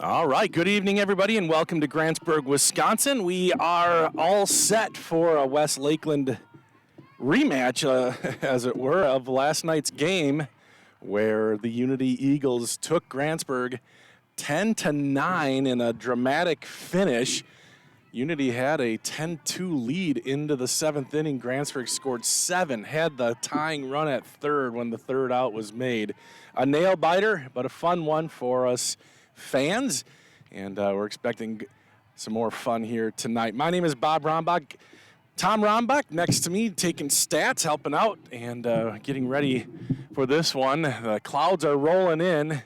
All right, good evening, everybody, and welcome to Grantsburg, Wisconsin. We are all set for a West Lakeland rematch, as it were, of last night's game where the Unity Eagles took Grantsburg 10-9 in a dramatic finish. Unity had a 10-2 lead into the seventh inning. Grantsburg scored 7, had the tying run at third when the third out was made. A nail-biter, but a fun one for us fans, and we're expecting some more fun here tonight. My name is Bob Rombach. Tom Rombach next to me taking stats, helping out, and getting ready for this one. The clouds are rolling in,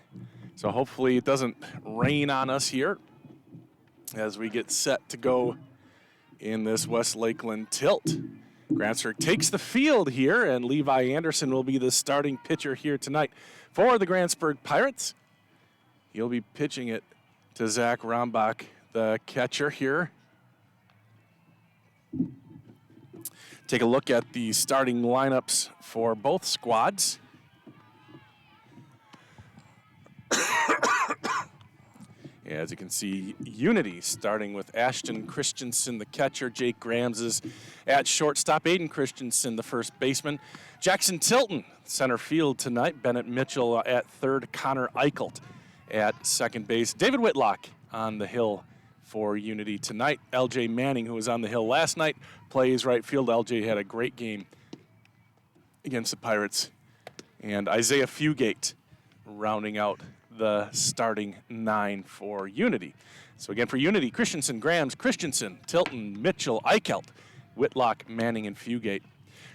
so hopefully it doesn't rain on us here as we get set to go in this West Lakeland tilt. Grantsburg takes the field here, and Levi Anderson will be the starting pitcher here tonight for the Grantsburg Pirates. He'll be pitching it to Zach Rombach, the catcher here. Take a look at the starting lineups for both squads. As you can see, Unity starting with Ashton Christensen, the catcher. Jake Grams is at shortstop. Aiden Christensen, the first baseman. Jackson Tilton, center field tonight. Bennett Mitchell at third. Connor Eichelt at second base. David Whitlock on the hill for Unity tonight. LJ Manning, who was on the hill last night, plays right field. LJ had a great game against the Pirates. And Isaiah Fugate rounding out the starting 9 for Unity. So again, for Unity, Christensen, Grams, Christensen, Tilton, Mitchell, Eichelt, Whitlock, Manning, and Fugate.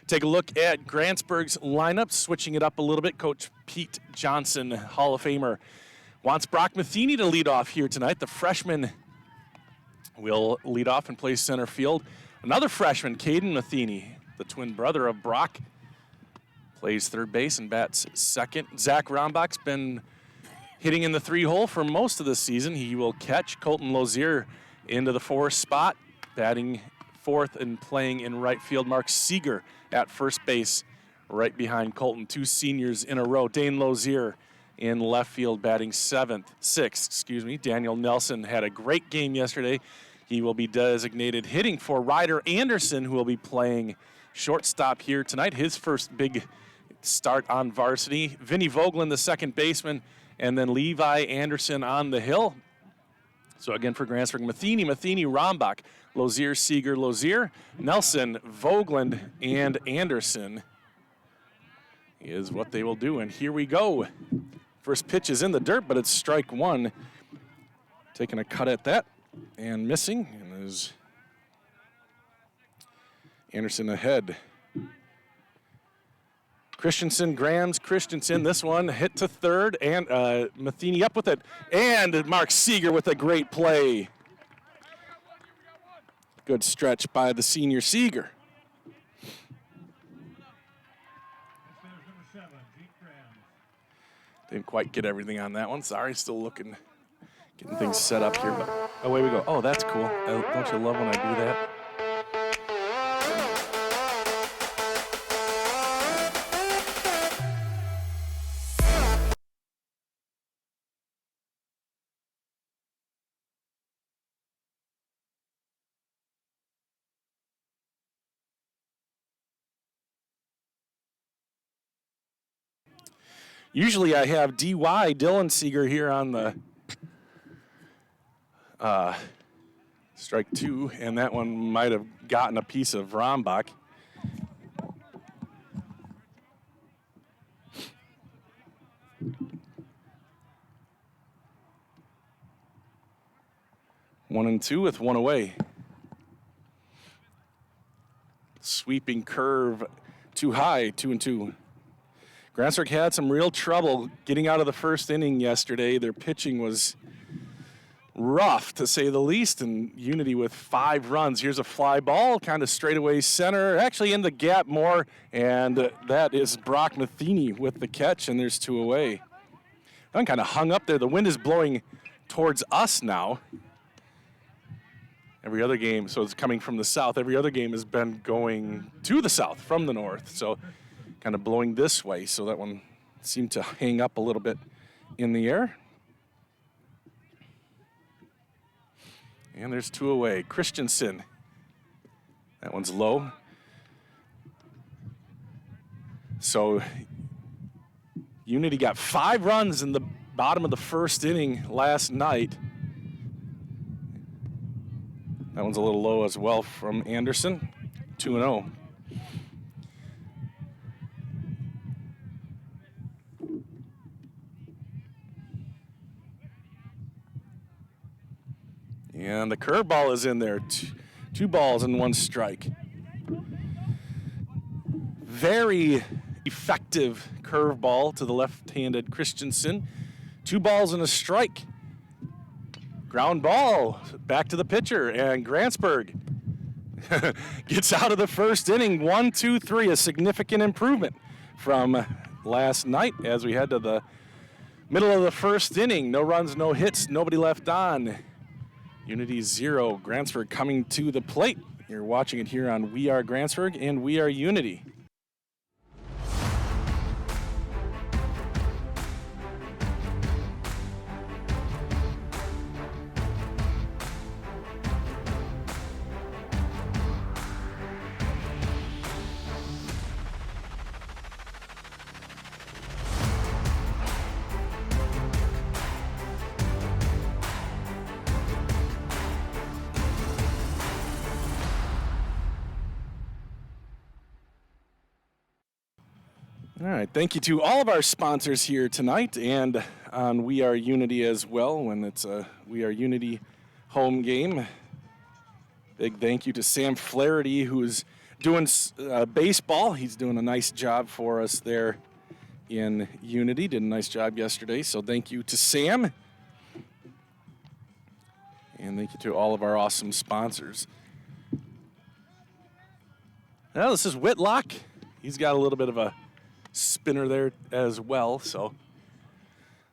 Take a look at Grantsburg's lineup, switching it up a little bit. Coach Pete Johnson, Hall of Famer, wants Brock Matheny to lead off here tonight. The freshman will lead off and play center field. Another freshman, Caden Matheny, the twin brother of Brock, plays third base and bats second. Zach Rombach's been hitting in the 3-hole for most of the season. He will catch. Colton Lozier into the 4th spot, batting 4th and playing in right field. Mark Seeger at first base, right behind Colton. 2 seniors in a row. Dane Lozier in left field, batting 6th. Daniel Nelson had a great game yesterday. He will be designated hitting for Ryder Anderson, who will be playing shortstop here tonight. His first big start on varsity. Vinny Vogelin, the second baseman, and then Levi Anderson on the hill. So again for Grantsburg, Matheny, Rombach, Lozier, Seeger, Lozier, Nelson, Vogelin, and Anderson is what they will do. And here we go. First pitch is in the dirt, but it's strike one. Taking a cut at that and missing. And there's Anderson ahead. Christensen, Grams, Christensen. This one hit to third, and Matheny up with it. And Mark Seeger with a great play. Good stretch by the senior Seeger. Didn't quite get everything on that one. Sorry, still looking, getting things set up here. But away we go. Oh, that's cool. Don't you love when I do that? Usually I have DY Dylan Seeger here on the strike 2, and that one might have gotten a piece of Rombach. One and two with one away. Sweeping curve too high, 2-2. Grantsburg had some real trouble getting out of the first inning yesterday. Their pitching was rough, to say the least, and Unity with 5 runs. Here's a fly ball, kind of straightaway center, actually in the gap more, and that is Brock Matheny with the catch, and there's 2 away. I'm kind of hung up there. The wind is blowing towards us now. Every other game, so it's coming from the south. Every other game has been going to the south from the north, so kind of blowing this way, so that one seemed to hang up a little bit in the air. And there's 2 away. Christensen. That one's low. So Unity got 5 runs in the bottom of the first inning last night. That one's a little low as well from Anderson. 2-0. And the curveball is in there. 2 balls and 1 strike. Very effective curveball to the left-handed Christensen. 2 balls and a strike. Ground ball back to the pitcher, and Grantsburg gets out of the first inning. 1, 2, 3, a significant improvement from last night as we head to the middle of the first inning. No runs, no hits, nobody left on. Unity 0, Grantsburg coming to the plate. You're watching it here on We Are Grantsburg and We Are Unity. All right, thank you to all of our sponsors here tonight and on We Are Unity as well when it's a We Are Unity home game. Big thank you to Sam Flaherty, who's doing baseball. He's doing a nice job for us there in Unity. Did a nice job yesterday, so thank you to Sam. And thank you to all of our awesome sponsors. Now, this is Whitlock. He's got a little bit of a spinner there as well. So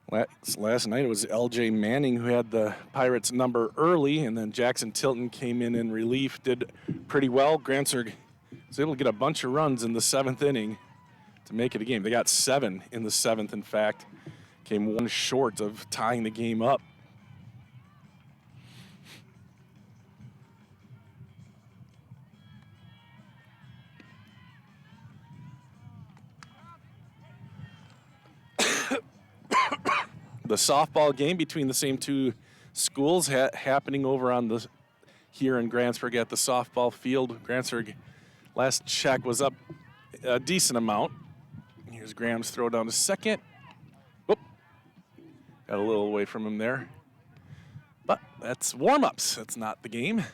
last night it was L.J. Manning who had the Pirates number early, and then Jackson Tilton came in relief, did pretty well. Grantsburg was able to get a bunch of runs in the 7th inning to make it a game. They got 7 in the 7th, in fact. Came 1 short of tying the game up. The softball game between the same 2 schools happening over on the here in Grantsburg at the softball field. Grantsburg, last check, was up a decent amount. Here's Graham's throw down to second. Whoop. Got a little away from him there. But that's warm-ups. That's not the game.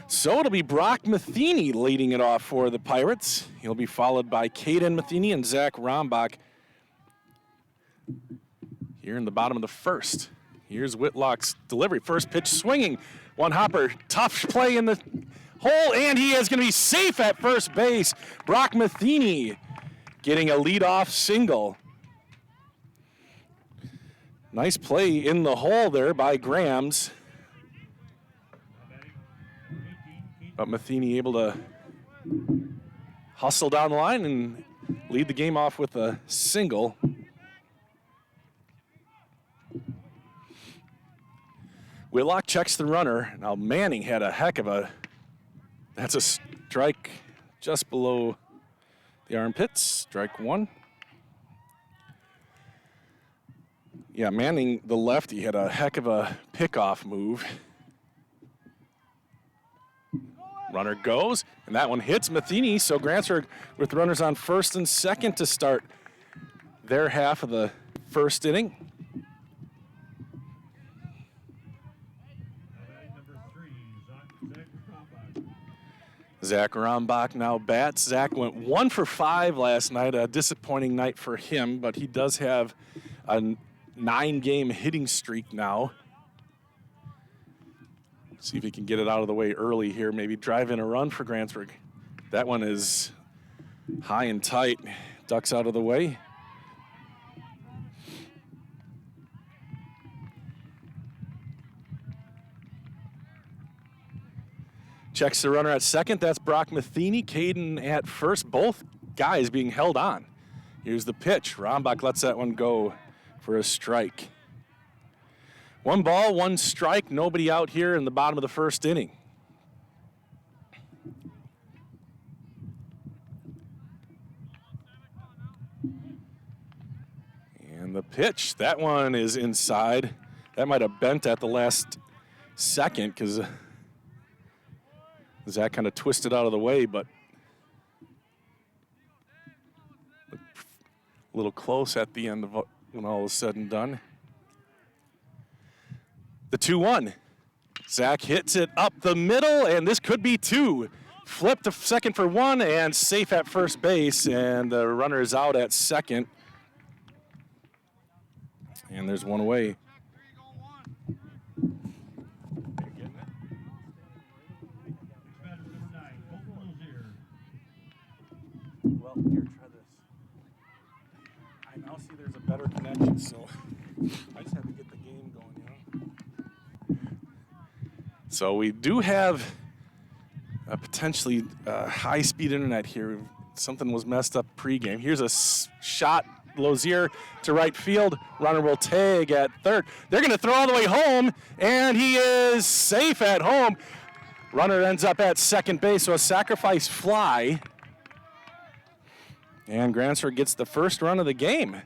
So it'll be Brock Matheny leading it off for the Pirates. He'll be followed by Caden Matheny and Zach Rombach here in the bottom of the first. Here's Whitlock's delivery. First pitch swinging. 1 hopper. Tough play in the hole, and he is going to be safe at first base. Brock Matheny getting a leadoff single. Nice play in the hole there by Grams. But Matheny able to hustle down the line and lead the game off with a single. Whitlock checks the runner. Now Manning had a heck of a, that's a strike just below the armpits. Strike 1. Yeah, Manning, the lefty, had a heck of a pickoff move. Runner goes, and that one hits Matheny, so Grantsburg with runners on first and second to start their half of the first inning. Zach Rombach now bats. Zach went 1 for 5 last night, a disappointing night for him, but he does have a 9-game hitting streak now. See if he can get it out of the way early here, maybe drive in a run for Grantsburg. That one is high and tight, ducks out of the way. Checks the runner at second, that's Brock Matheny. Caden at first, both guys being held on. Here's the pitch. Rombach lets that one go for a strike. 1 ball, 1 strike, nobody out here in the bottom of the first inning. And the pitch, that one is inside. That might have bent at the last second because Zach kind of twisted out of the way, but a little close at the end of when all is said and done. The 2-1. Zach hits it up the middle, and this could be 2. Flip to second for 1, and safe at first base, and the runner is out at second. And there's 1 away. Well, here, try this. I now see there's a better connection, so I just have to get the game going, you know? So we do have a potentially high-speed internet here. Something was messed up pregame. Here's a shot. Lozier to right field. Runner will tag at third. They're going to throw all the way home, and he is safe at home. Runner ends up at second base, so a sacrifice fly. And Grantsburg gets the first run of the game.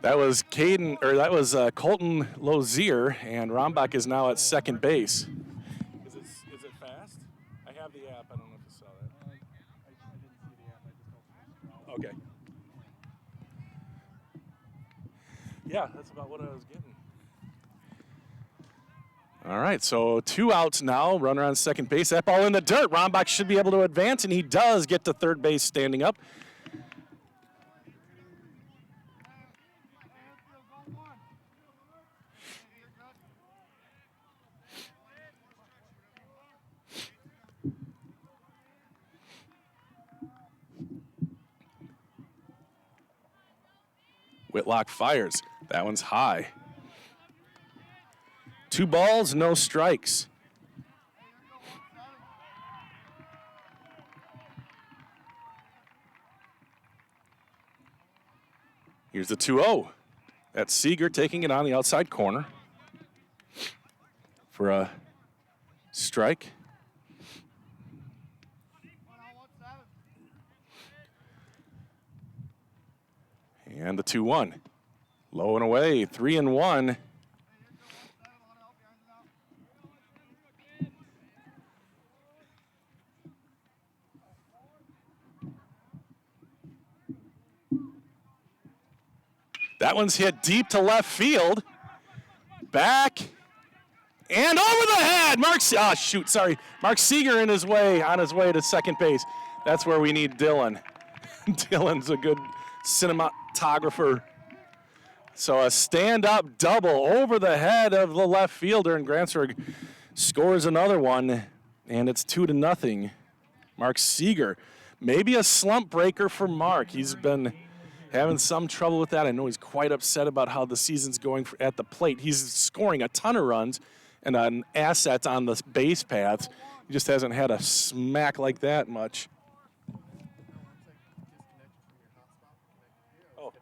That was Colton Lozier, and Rombach is now at second base. Is it fast? I have the app. I don't know if you saw that. I didn't see the app. I just don't. Okay. Yeah, that's about what I was getting. All right, so 2 outs now. Runner on second base. That ball in the dirt. Rombach should be able to advance, and he does get to third base standing up. Whitlock fires. That one's high. 2 balls, no strikes. Here's the 2-0. That's Seeger taking it on the outside corner for a strike. And the 2-1. Low and away, 3-1. That one's hit deep to left field. Back and over the head. Mark Seeger on his way to second base. That's where we need Dylan. Dylan's a good cinematographer. So a stand-up double over the head of the left fielder, and Grantsburg scores another one, and it's 2-0. Mark Seeger, maybe a slump breaker for Mark. He's been having some trouble with that. I know he's quite upset about how the season's going at the plate. He's scoring a ton of runs and an asset on the base paths. He just hasn't had a smack like that much. Oh.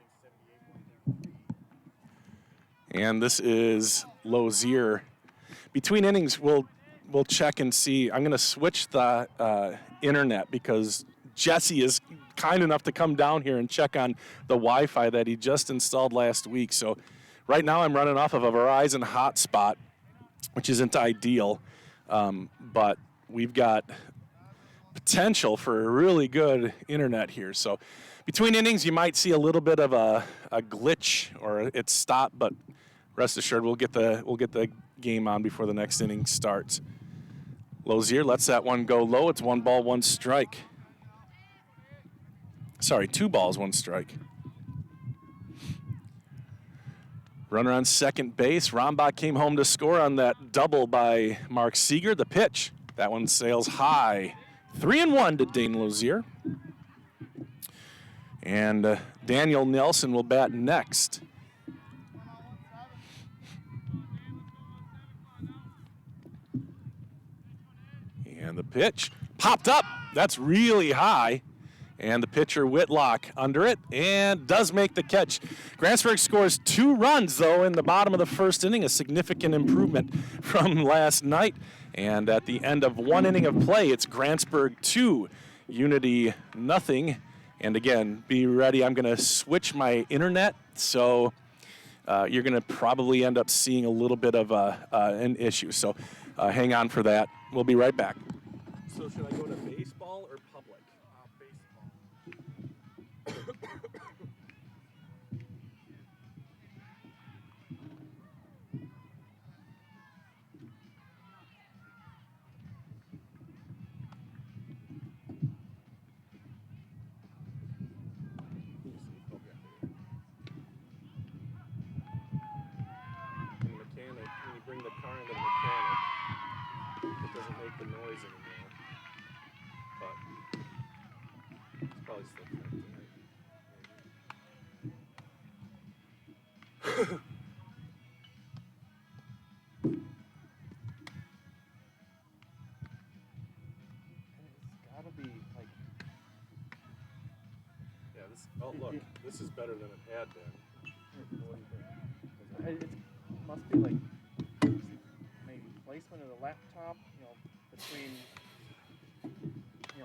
And this is Lozier. Between innings, we'll check and see. I'm going to switch the internet because Jesse is kind enough to come down here and check on the Wi-Fi that he just installed last week. So right now I'm running off of a Verizon hotspot, which isn't ideal, but we've got potential for a really good internet here. So between innings, you might see a little bit of a glitch or it stopped, but rest assured we'll get the game on before the next inning starts. Lozier lets that one go low. It's 1 ball, 1 strike. Sorry, 2 balls, 1 strike. Runner on second base. Rombach came home to score on that double by Mark Seeger. The pitch, that one sails high. 3-1 to Dane Lozier. And Daniel Nelson will bat next. And the pitch popped up. That's really high. And the pitcher, Whitlock, under it and does make the catch. Grantsburg scores 2 runs, though, in the bottom of the first inning, a significant improvement from last night. And at the end of 1 inning of play, it's Grantsburg 2, Unity nothing. And again, be ready. I'm going to switch my internet, so you're going to probably end up seeing a little bit of an issue. So hang on for that. We'll be right back. So should I go to baseball or public? Baseball. Mechanic, when you bring the car into the mechanic, it doesn't make the noise anymore. But it's probably still connected. It's gotta be like. Yeah, this. Oh, look, this is better than it had been. It must be like maybe placement of the laptop, between,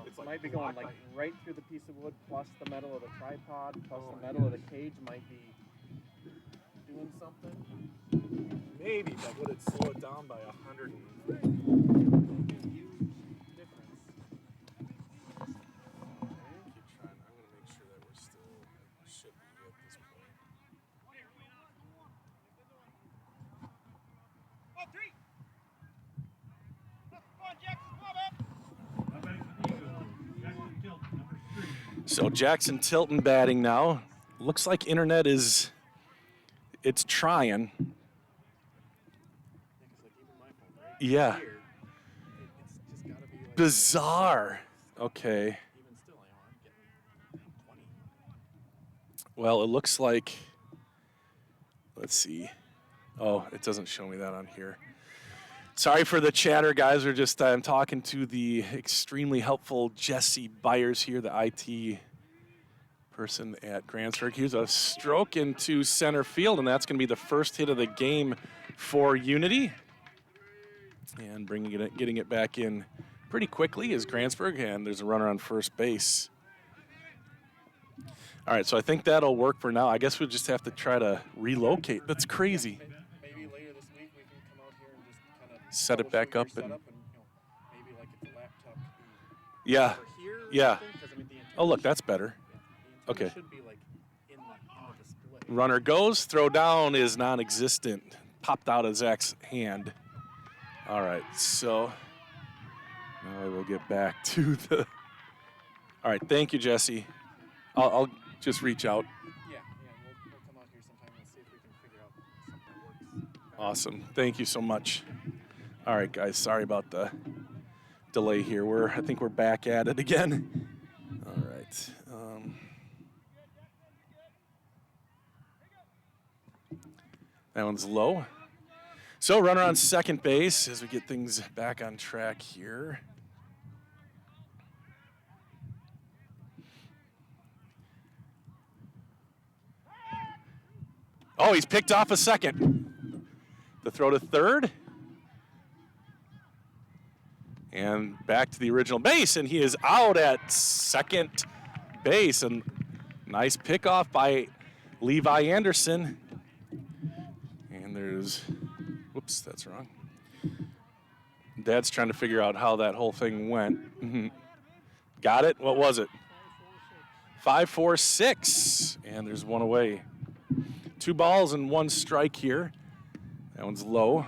It's it like might be going like right through the piece of wood plus the metal of the tripod plus the metal of the cage might be doing something. Maybe, but would it slow it down by 100? Huge difference. Keep trying. I'm gonna make sure that we're still should be at this point. So Jackson Tilton batting now. Looks like internet is, it's trying. Yeah. It's just gotta be like Bizarre. Okay. even still, I'm getting 20. Well, it looks like, let's see. Oh, it doesn't show me that on here. Sorry for the chatter, guys. I'm talking to the extremely helpful Jesse Byers here, the IT person at Grantsburg. Here's a stroke into center field, and that's going to be the first hit of the game for Unity. And getting it back in pretty quickly is Grantsburg, and there's a runner on first base. All right, so I think that'll work for now. I guess we'll just have to try to relocate. That's crazy. Maybe later this week we can come out here and just kind of Set it back up and maybe like if the laptop could be yeah, over here or yeah. something, 'cause, the antenna Oh, look, that's better. the antenna Okay. should be like in the display. Runner goes, throw down is non-existent. Popped out of Zach's hand. All right, so now I will get back to the. All right, thank you, Jesse. I'll just reach out. Yeah, we'll come out here sometime and see if we can figure out something that works. Awesome, thank you so much. All right, guys, sorry about the delay here. I think we're back at it again. All right. That one's low. So runner on second base as we get things back on track here. Oh, he's picked off a second. The throw to third. And back to the original base, and he is out at second base. And nice pickoff by Levi Anderson. And there's, whoops, that's wrong. Dad's trying to figure out how that whole thing went. Got it? What was it? 5-4-6. And there's one away. 2 balls and 1 strike here. That one's low.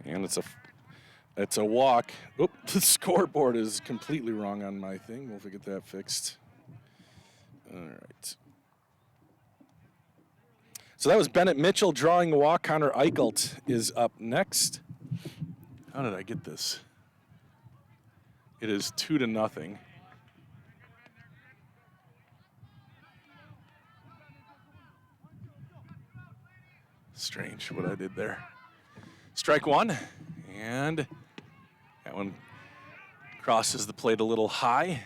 And it's a walk. Oop, the scoreboard is completely wrong on my thing. We'll get that fixed. All right. So that was Bennett Mitchell drawing a walk. Connor Eichelt is up next. How did I get this? It is 2-0. Strange what I did there. Strike one, and that one crosses the plate a little high.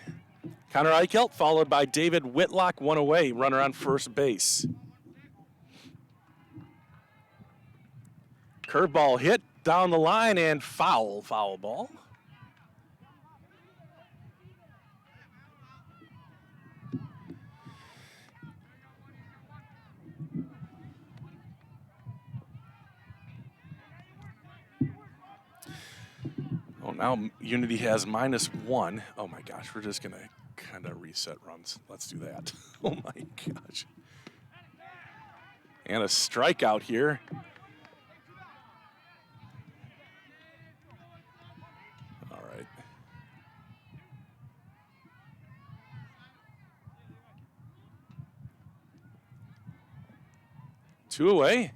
Connor Eichelt followed by David Whitlock, one away, runner on first base. Curveball hit down the line and foul ball. Oh, now Unity has -1. Oh my gosh, we're just gonna kind of reset runs. Let's do that. Oh my gosh. And a strikeout here. All right. Two away.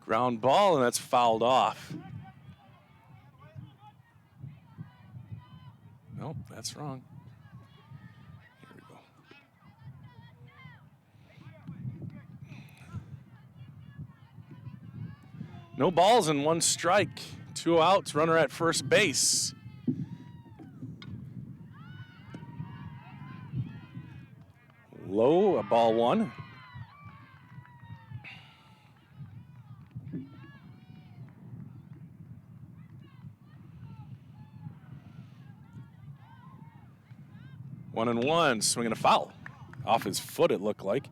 Ground ball, and that's fouled off. Nope, that's wrong. Here we go. No balls and one strike. 2 outs, runner at first base. Low, a ball one. 1-1, swinging a foul. Off his foot, it looked like.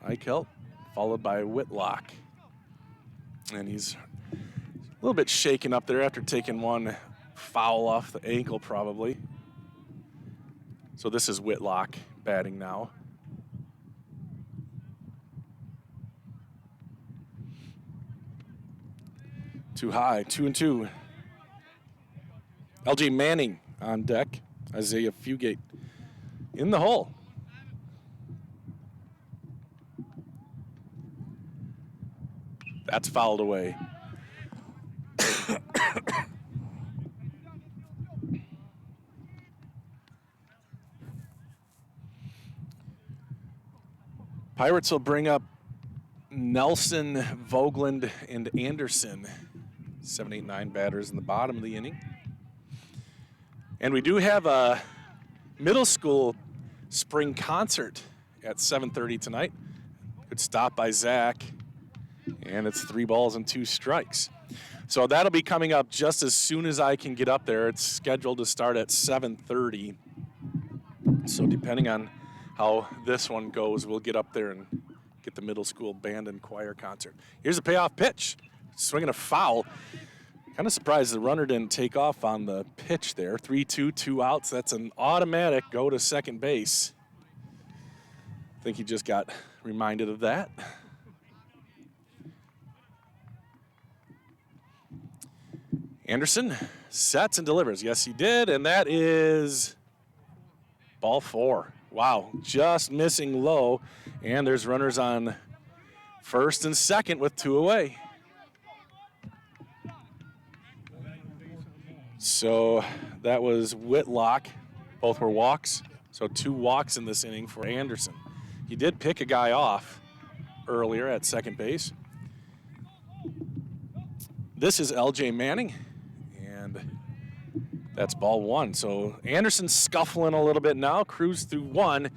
Eichelt, followed by Whitlock. And he's a little bit shaken up there after taking one foul off the ankle, probably. So this is Whitlock batting now. Too high, 2-2. LJ Manning on deck. Isaiah Fugate in the hole. That's fouled away. Pirates will bring up Nelson, Vogeland, and Anderson. 7, 8, 9 batters in the bottom of the inning. And we do have a middle school spring concert at 7:30 tonight. Good stop by Zach. And it's 3 balls and 2 strikes. So that'll be coming up just as soon as I can get up there. It's scheduled to start at 7:30. So depending on how this one goes, we'll get up there and get the middle school band and choir concert. Here's a payoff pitch. Swinging a foul. Kind of surprised the runner didn't take off on the pitch there. 3-2, 2 outs. That's an automatic go to second base. I think he just got reminded of that. Anderson sets and delivers. Yes, he did, and that is ball 4. Wow, just missing low, and there's runners on first and second with 2 away. So that was Whitlock. Both were walks, so 2 walks in this inning for Anderson. He did pick a guy off earlier at second base. This is LJ Manning. That's ball 1. So Anderson's scuffling a little bit now, cruised through 1, in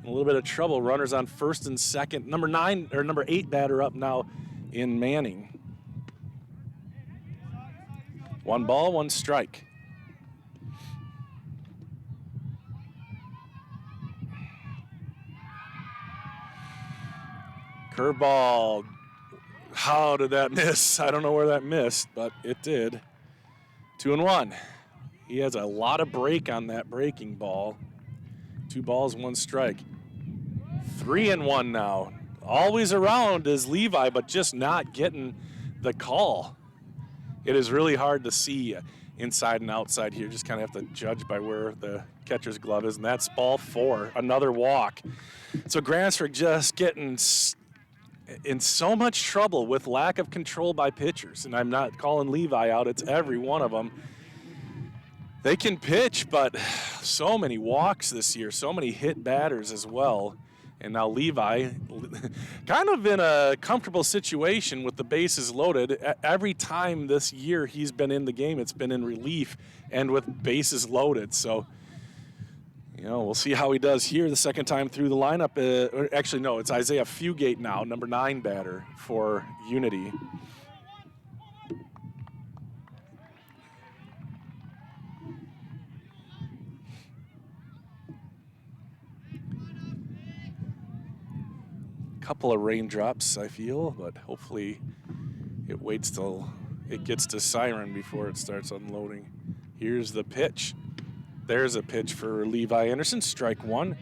a little bit of trouble. Runners on first and second. Number 8 batter up now in Manning. 1 ball, 1 strike. Curveball. How did that miss? I don't know where that missed, but it did. 2-1. He has a lot of break on that breaking ball. 2 balls, 1 strike. 3-1 now. Always around is Levi, but just not getting the call. It is really hard to see inside and outside here. Just kind of have to judge by where the catcher's glove is, and that's ball 4, another walk. So Grantsburg just getting in so much trouble with lack of control by pitchers, and I'm not calling Levi out. It's every one of them. They can pitch, but so many walks this year, so many hit batters as well. And now Levi, kind of in a comfortable situation with the bases loaded. Every time this year he's been in the game, it's been in relief and with bases loaded. So, we'll see how he does here the second time through the lineup. Actually, no, it's Isaiah Fugate now, number 9 batter for Unity. Couple of raindrops, I feel, but hopefully it waits till it gets to siren before it starts unloading. Here's the pitch. There's a pitch for Levi Anderson, strike 1.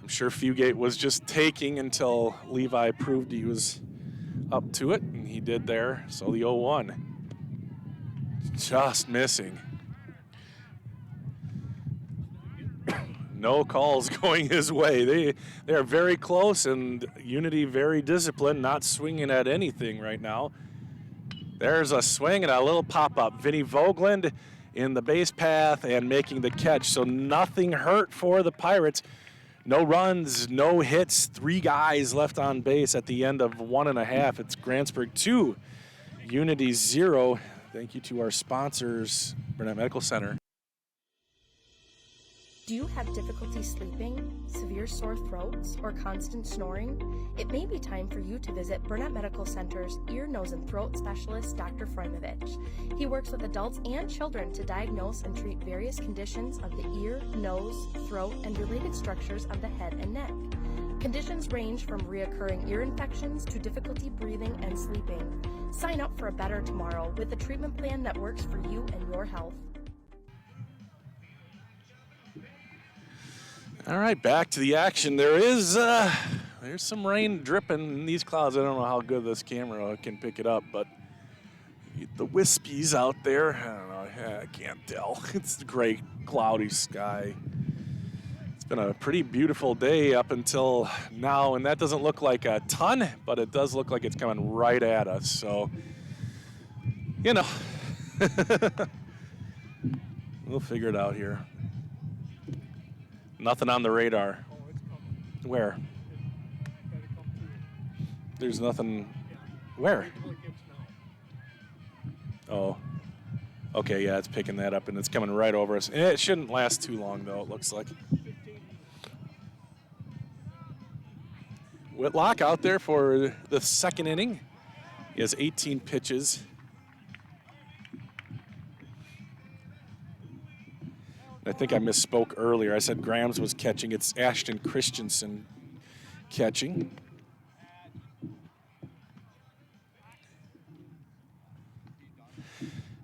I'm sure Fugate was just taking until Levi proved he was up to it, and he did there. So the 0-1, just missing. No calls going his way. They are very close, and Unity very disciplined, not swinging at anything right now. There's a swing and a little pop-up. Vinny Vogland in the base path and making the catch. So nothing hurt for the Pirates. No runs, no hits, 3 guys left on base at the end of 1.5. It's Grantsburg 2, Unity 0. Thank you to our sponsors, Burnett Medical Center. Do you have difficulty sleeping, severe sore throats, or constant snoring? It may be time for you to visit Burnett Medical Center's ear, nose, and throat specialist, Dr. Freumovich. He works with adults and children to diagnose and treat various conditions of the ear, nose, throat, and related structures of the head and neck. Conditions range from reoccurring ear infections to difficulty breathing and sleeping. Sign up for a better tomorrow with a treatment plan that works for you and your health. All right, back to the action. There's some rain dripping in these clouds. I don't know how good this camera can pick it up, but the wispies out there, I don't know, I can't tell. It's a gray, cloudy sky. It's been a pretty beautiful day up until now, and that doesn't look like a ton, but it does look like it's coming right at us. So, we'll figure it out here. Nothing on the radar. Oh, it's coming. Where? Gotta come through. There's nothing. Yeah. Where? Look, it's now. Oh. Okay, yeah, it's picking that up, and it's coming right over us. It shouldn't last too long, though, it looks like. 15. Whitlock out there for the second inning. He has 18 pitches. I think I misspoke earlier. I said Grams was catching. It's Ashton Christensen catching.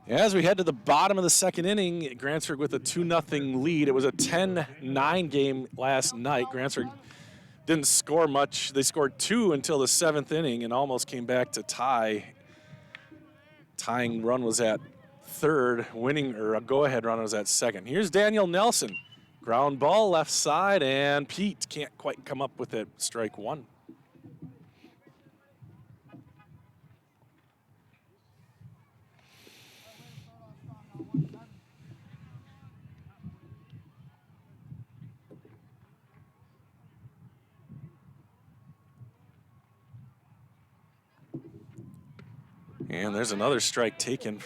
As we head to the bottom of the second inning, Grantsburg with a 2-0 lead. It was a 10-9 game last night. Grantsburg didn't score much. They scored 2 until the 7th inning and almost came back to tie. Tying run was at third, winning, or a go-ahead run was at second. Here's Daniel Nelson. Ground ball left side, and Pete can't quite come up with it. Strike 1. And there's another strike taken.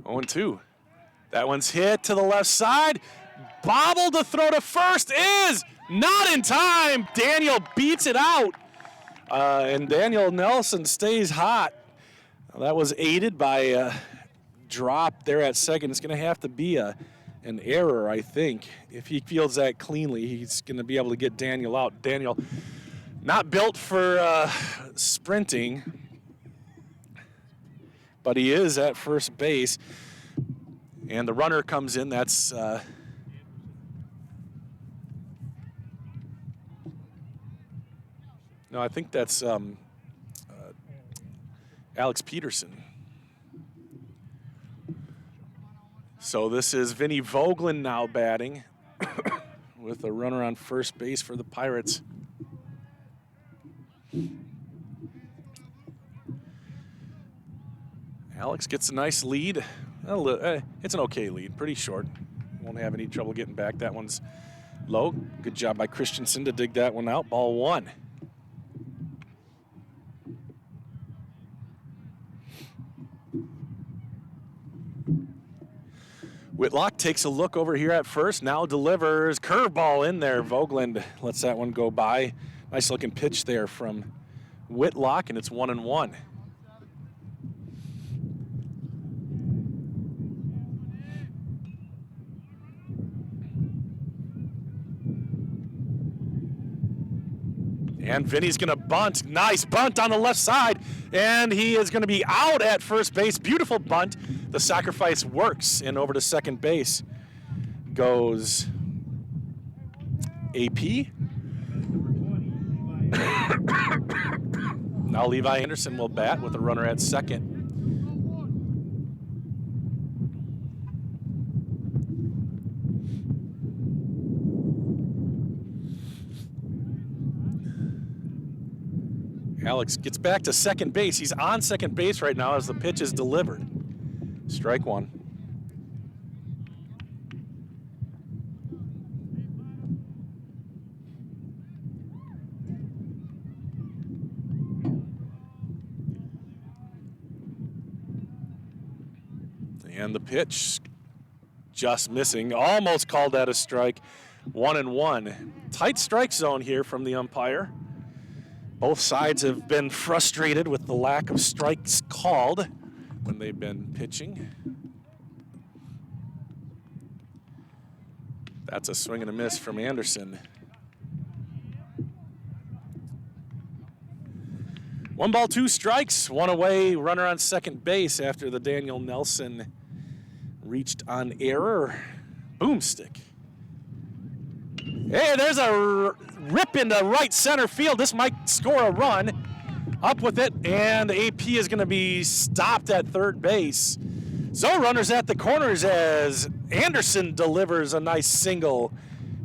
Oh, 0-2. That one's hit to the left side. Bobble to throw to first is not in time. Daniel beats it out. And Daniel Nelson stays hot. That was aided by a drop there at second. It's going to have to be an error, I think. If he fields that cleanly, he's going to be able to get Daniel out. Daniel, not built for sprinting, but he is at first base. And the runner comes in. That's no, I think that's Alex Peterson. So this is Vinny Vogland now batting with a runner on first base for the Pirates. Alex gets a nice lead. It's an okay lead, pretty short. Won't have any trouble getting back. That one's low. Good job by Christensen to dig that one out. Ball 1. Whitlock takes a look over here at first, now delivers. Curveball in there. Vogeland lets that one go by. Nice looking pitch there from Whitlock, and it's 1-1. And Vinny's going to bunt. Nice bunt on the left side. And he is going to be out at first base. Beautiful bunt. The sacrifice works. And over to second base goes AP. Now Levi Anderson will bat with a runner at second. Alex gets back to second base. He's on second base right now as the pitch is delivered. Strike 1. And the pitch just missing. Almost called that a strike. 1-1. Tight strike zone here from the umpire. Both sides have been frustrated with the lack of strikes called when they've been pitching. That's a swing and a miss from Anderson. 1 ball, 2 strikes, 1 away, runner on second base after the Daniel Nelson reached on error. Boomstick. Hey, there's a rip into right center field. This might score a run. Up with it, and AP is going to be stopped at third base. So runners at the corners as Anderson delivers a nice single.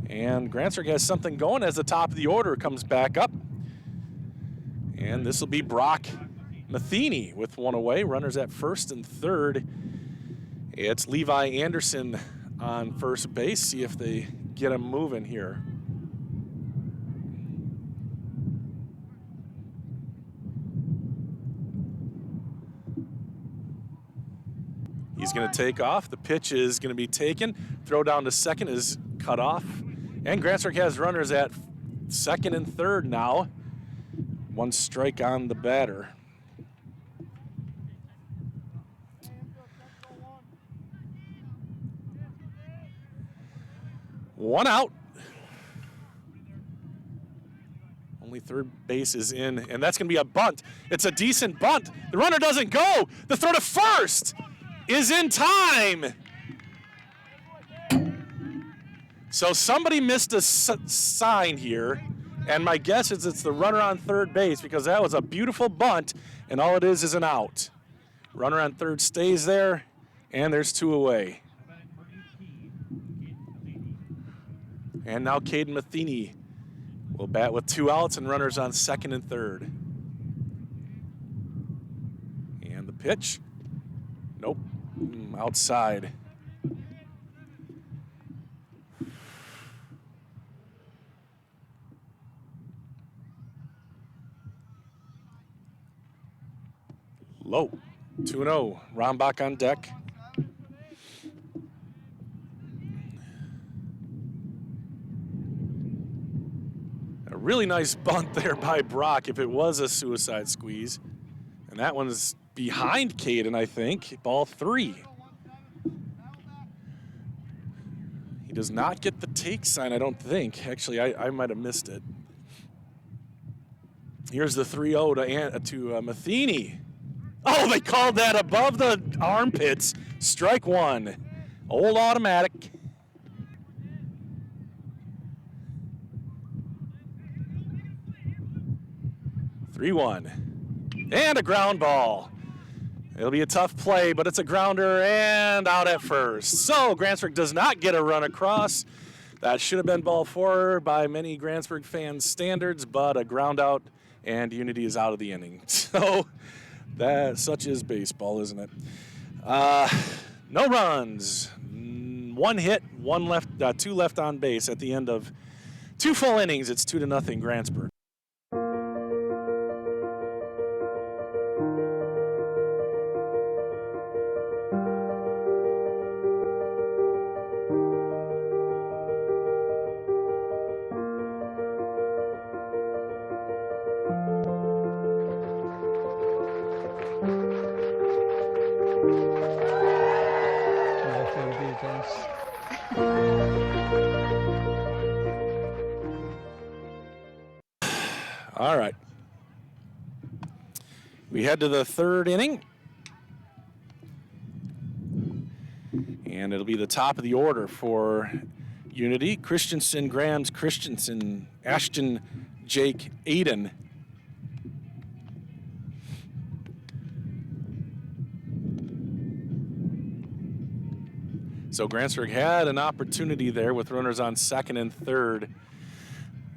And Grantsburg has something going as the top of the order comes back up. And this will be Brock Matheny with 1 away. Runners at first and third. It's Levi Anderson on first base. See if they get him moving here. He's going to take off. The pitch is going to be taken. Throw down to second is cut off. And Grantsburg has runners at second and third now. 1 strike on the batter. One out. Only third base is in, and that's going to be a bunt. It's a decent bunt. The runner doesn't go. The throw to first is in time. So somebody missed a sign here, and my guess is it's the runner on third base because that was a beautiful bunt, and all it is an out. Runner on third stays there, and there's 2 away. And now Caden Matheny will bat with 2 outs and runners on second and third. And the pitch. Nope. Outside. Low. 2-0. Rombach on deck. A really nice bunt there by Brock if it was a suicide squeeze. And that one's behind Caden, I think. Ball 3. He does not get the take sign, I don't think. Actually, I might have missed it. Here's the 3-0 to Matheny. Oh, they called that above the armpits. Strike 1. Old automatic. (3-1) And a ground ball. It'll be a tough play, but it's a grounder and out at first. So Grantsburg does not get a run across. That should have been ball 4 by many Grantsburg fans' standards, but a ground out and Unity is out of the inning. So Such is baseball, isn't it? No runs, 1 hit, 2 left on base at the end of 2 full innings. It's 2-0 Grantsburg. All right. We head to the 3rd inning. And it'll be the top of the order for Unity. Christensen, Grams, Christensen, Ashton, Jake, Aiden. So Grantsburg had an opportunity there with runners on 2nd and 3rd.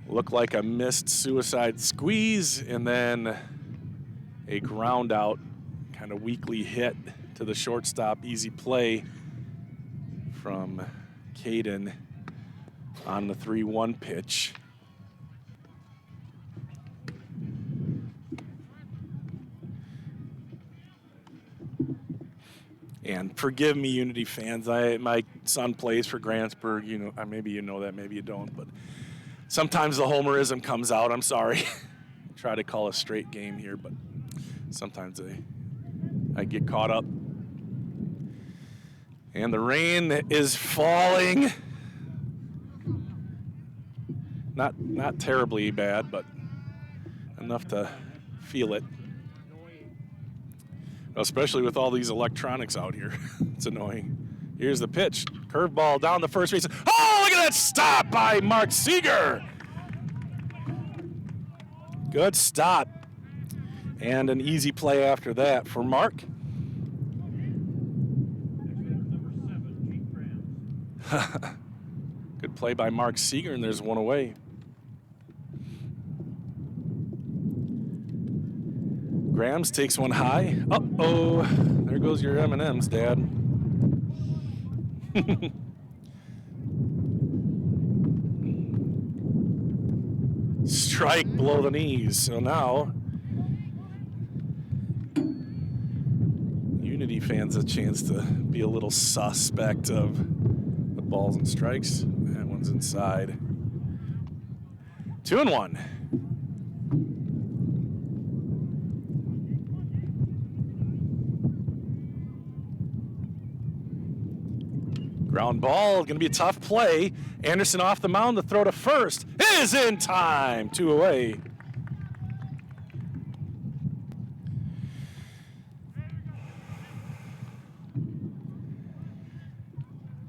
Looked like a missed suicide squeeze, and then a ground out, kind of weakly hit to the shortstop. Easy play from Caden on the 3-1 pitch. And forgive me, Unity fans. My son plays for Grantsburg. You know, maybe you know that, maybe you don't. But sometimes the homerism comes out. I'm sorry. Try to call a straight game here, but sometimes I get caught up. And the rain is falling. Not terribly bad, but enough to feel it. Especially with all these electronics out here. It's annoying. Here's the pitch. Curveball down the first base. Oh, look at that stop by Mark Seeger. Good stop. And an easy play after that for Mark. Good play by Mark Seeger, and there's one away. Grams takes one high. Uh-oh, there goes your M&Ms, Dad. Strike below the knees. So now, Unity fans a chance to be a little suspect of the balls and strikes. That one's inside. 2-1. Ground ball, going to be a tough play. Anderson off the mound, the throw to first is in time. 2 away.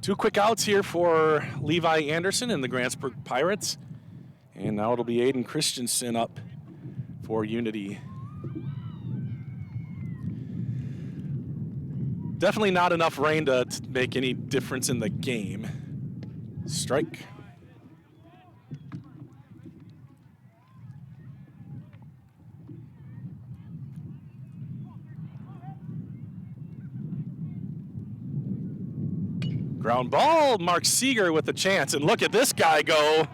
Two quick outs here for Levi Anderson and the Grantsburg Pirates. And now it'll be Aiden Christensen up for Unity. Definitely not enough rain to make any difference in the game. Strike. Ground ball, Mark Seeger with the chance. And look at this guy go.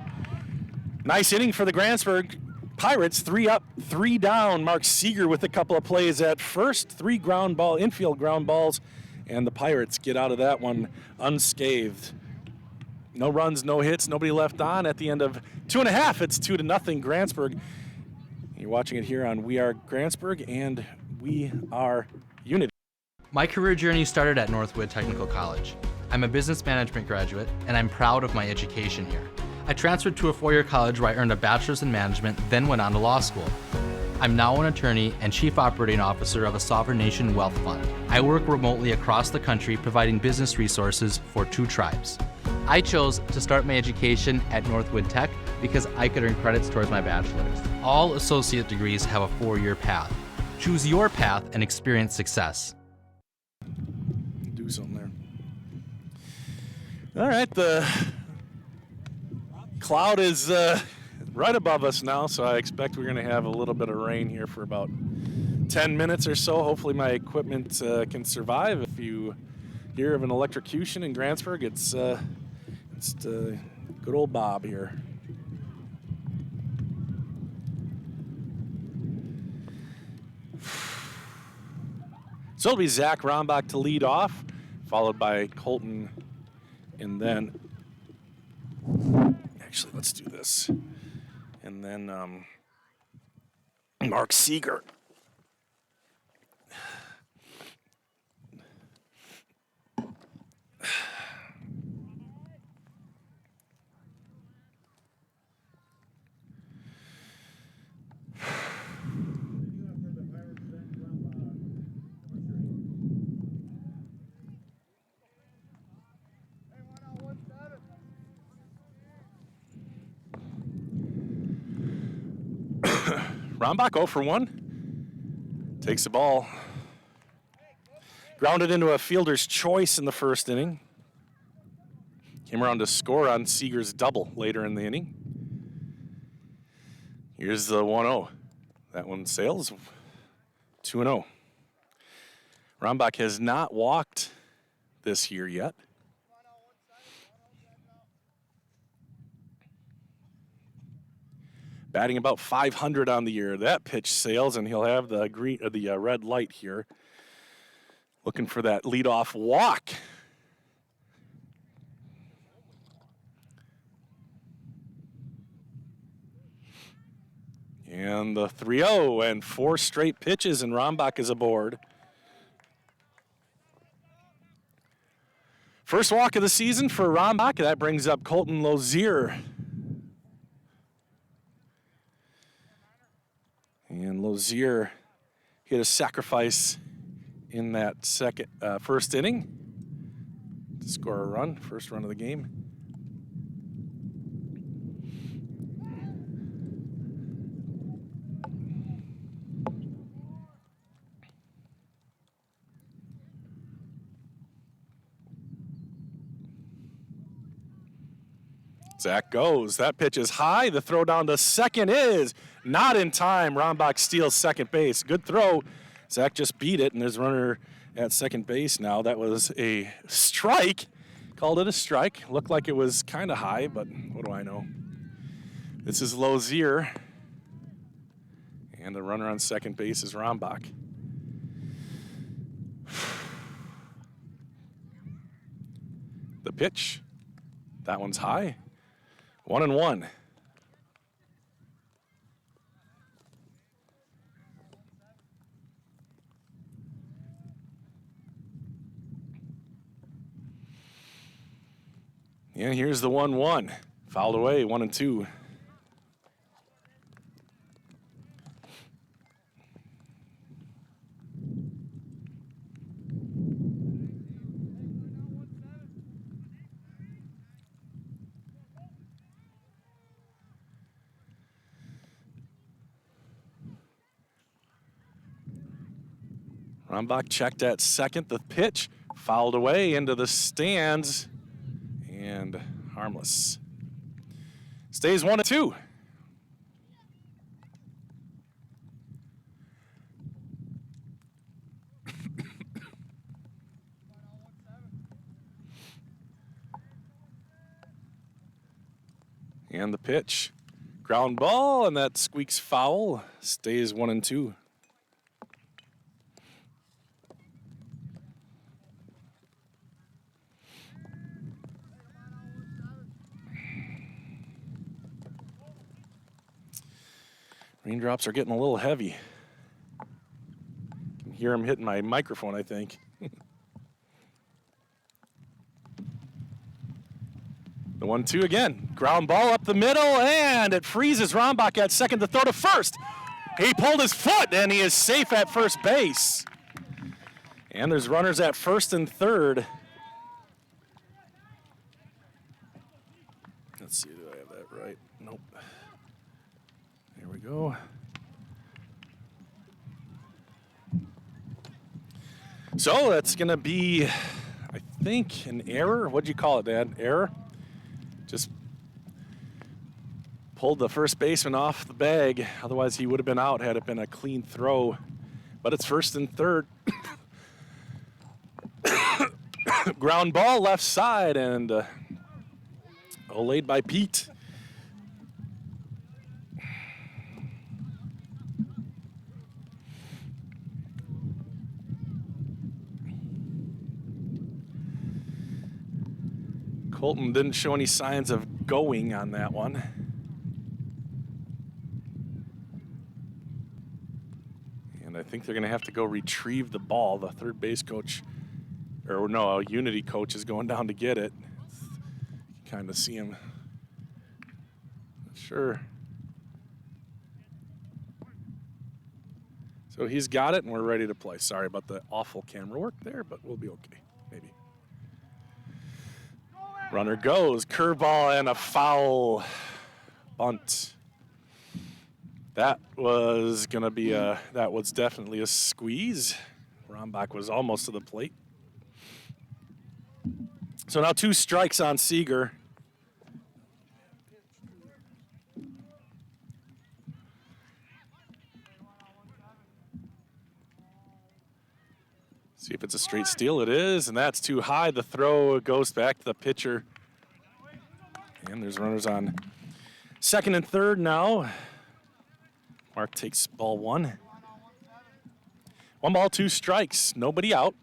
Nice inning for the Grantsburg Pirates. 3 up, 3 down. Mark Seeger with a couple of plays at first. 3 infield ground balls. And the Pirates get out of that one unscathed. No runs, no hits, nobody left on at the end of 2.5. It's 2-0 Grantsburg. You're watching it here on We Are Grantsburg and We Are Unity. My career journey started at Northwood Technical College. I'm a business management graduate, and I'm proud of my education here. I transferred to a 4-year college where I earned a bachelor's in management, then went on to law school. I'm now an attorney and chief operating officer of a sovereign nation wealth fund. I work remotely across the country providing business resources for 2 tribes. I chose to start my education at Northwood Tech because I could earn credits towards my bachelor's. All associate degrees have a 4-year path. Choose your path and experience success. Do something there. All right, the cloud is right above us now, so I expect we're going to have a little bit of rain here for about 10 minutes or so. Hopefully my equipment can survive. If you hear of an electrocution in Grantsburg, it's good old Bob here. So it'll be Zach Rombach to lead off, followed by Colton, and then, actually, let's do this. And then Mark Seeger. Rombach 0 for 1. Takes the ball. Grounded into a fielder's choice in the first inning. Came around to score on Seeger's double later in the inning. Here's the 1-0. That one sails. 2-0. Rombach has not walked this year yet. Batting about 500 on the year. That pitch sails, and he'll have the red light here. Looking for that leadoff walk. And the 3-0, and 4 straight pitches, and Rombach is aboard. First walk of the season for Rombach. That brings up Colton Lozier. And Lozier hit a sacrifice in that first inning to score a run, first run of the game. Zach goes. That pitch is high. The throw down to second is not in time. Rombach steals second base. Good throw. Zach just beat it, and there's a runner at second base now. That was a strike. Called it a strike. Looked like it was kind of high, but what do I know? This is Lozier. And the runner on second base is Rombach. The pitch. That one's high. 1-1. And here's the 1-1. Fouled away, 1-2. Rombach checked at second. The pitch fouled away into the stands and harmless. Stays 1-2. And the pitch. Ground ball, and that squeaks foul. Stays 1-2. Raindrops are getting a little heavy. I can hear them hitting my microphone, I think. The 1-2 again. Ground ball up the middle, and it freezes Rombach at second to throw to first. He pulled his foot, and he is safe at first base. And there's runners at first and third. Let's see, do I have that right? Nope. Here we go. So that's going to be, I think, an error. What'd you call it, Dad? Error? Just pulled the first baseman off the bag. Otherwise, he would have been out had it been a clean throw but it's first and third. Ground ball left side, and laid by Pete. Colton didn't show any signs of going on that one. And I think they're going to have to go retrieve the ball. The third base coach, or no, a Unity coach is going down to get it. You can kind of see him. Sure. So he's got it, and we're ready to play. Sorry about the awful camera work there, but we'll be okay, maybe. Runner goes, curveball and a foul bunt. That was gonna be that was definitely a squeeze. Rombach was almost to the plate. So now 2 strikes on Seeger. See if it's a straight steal. It is, and that's too high. The throw goes back to the pitcher. And there's runners on second and third now. Mark takes ball 1. 1 ball, 2 strikes. Nobody out.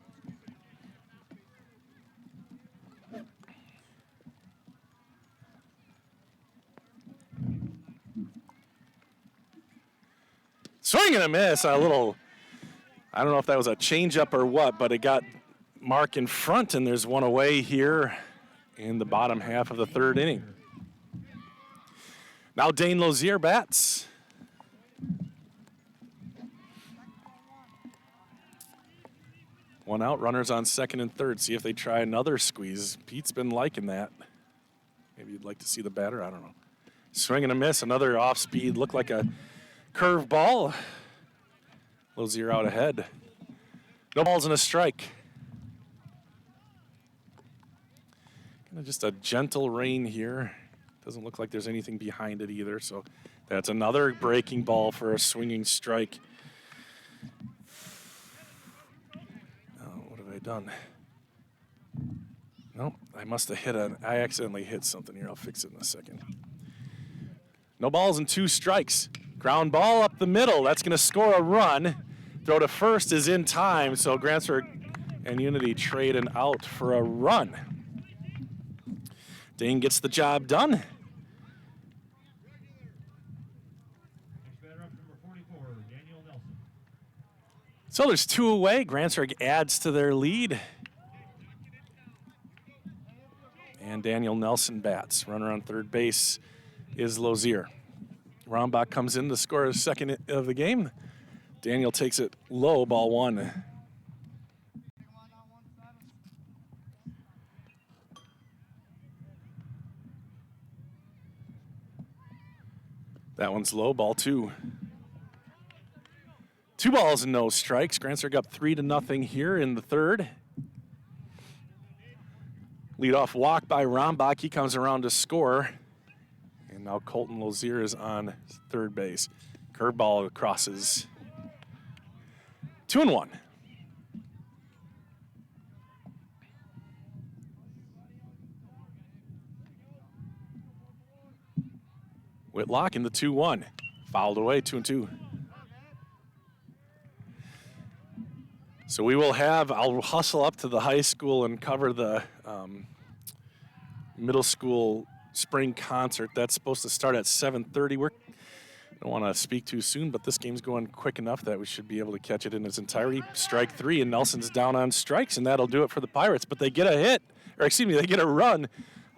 Swing and a miss. A little, I don't know if that was a changeup or what, but it got Mark in front, and there's one away here in the bottom half of the third inning. Now Dane Lozier bats. One out, runners on second and third. See if they try another squeeze. Pete's been liking that. Maybe you'd like to see the batter, I don't know. Swing and a miss, another off speed, looked like a curve ball. Lozier out ahead. No balls and a strike. Kind of just a gentle rain here. Doesn't look like there's anything behind it either, so that's another breaking ball for a swinging strike. Oh, what have I done? No, I must have I accidentally hit something here. I'll fix it in a second. No balls and 2 strikes. Ground ball up the middle. That's going to score a run. Throw to first is in time, so Grantsburg and Unity trade an out for a run. Dane gets the job done. So there's 2 away. Grantsburg adds to their lead. And Daniel Nelson bats. Runner on third base is Lozier. Rombach comes in to score his second of the game. Daniel takes it low, ball 1. That one's low, ball 2. 2 balls and no strikes. Grantsburg up 3-0 here in the third. Leadoff walk by Rombach. He comes around to score. And now Colton Lozier is on third base. Curveball crosses. 2-1. Whitlock in the 2-1. Fouled away, 2-2. So we will have, I'll hustle up to the high school and cover the middle school spring concert. That's supposed to start at 7:30. I don't want to speak too soon, but this game's going quick enough that we should be able to catch it in its entirety. Strike 3, and Nelson's down on strikes, and that'll do it for the Pirates. But they get a hit, or excuse me, they get a run,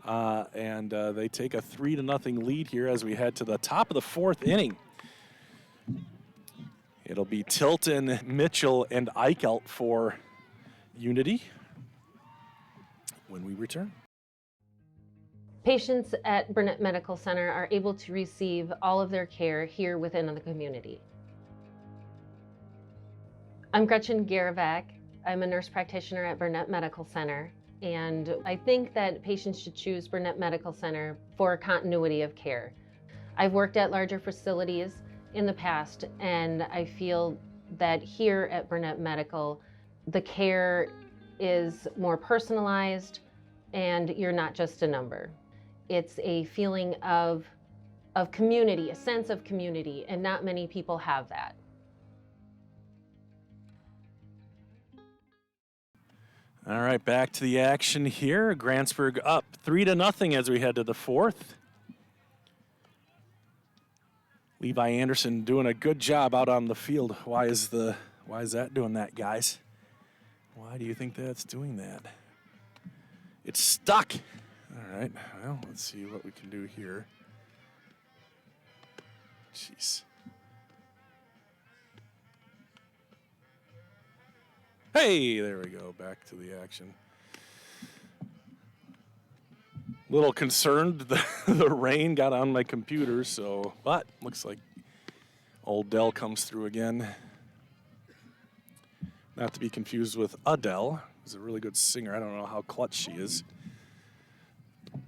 and they take a 3-0 lead here as we head to the top of the 4th inning. It'll be Tilton, Mitchell, and Eichelt for Unity when we return. Patients at Burnett Medical Center are able to receive all of their care here within the community. I'm Gretchen Garavak. I'm a nurse practitioner at Burnett Medical Center, and I think that patients should choose Burnett Medical Center for continuity of care. I've worked at larger facilities in the past, and I feel that here at Burnett Medical, the care is more personalized and you're not just a number. It's a feeling of community, a sense of community, and not many people have that. All right, back to the action here. Grantsburg up 3-0 as we head to the fourth. Levi Anderson doing a good job out on the field. Why is that doing that, guys? Why do you think that's doing that? It's stuck. All right, well, let's see what we can do here. Jeez. Hey, there we go, back to the action. Little concerned the rain got on my computer, but looks like old Dell comes through again. Not to be confused with Adele, who's a really good singer. I don't know how clutch she is. Good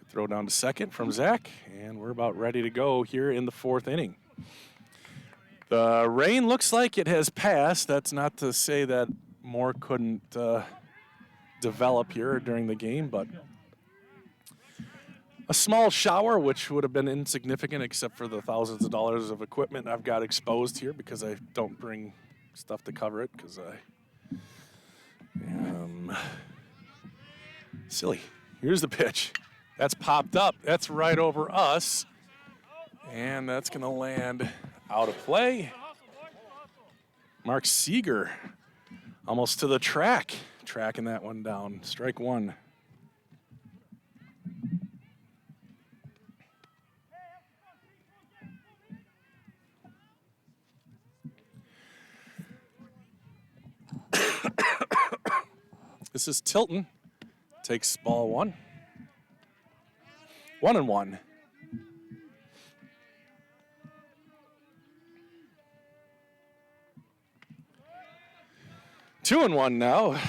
throw down to second from Zach, and we're about ready to go here in the fourth inning. The rain looks like it has passed. That's not to say that more couldn't develop here during the game, but a small shower, which would have been insignificant except for the thousands of dollars of equipment I've got exposed here because I don't bring stuff to cover it because I am silly. Here's the pitch. That's popped up. That's right over us, and that's going to land out of play. Mark Seeger almost to the track. Tracking that one down. Strike one. This is Tilton. Takes ball one. 1-1. Two and one now.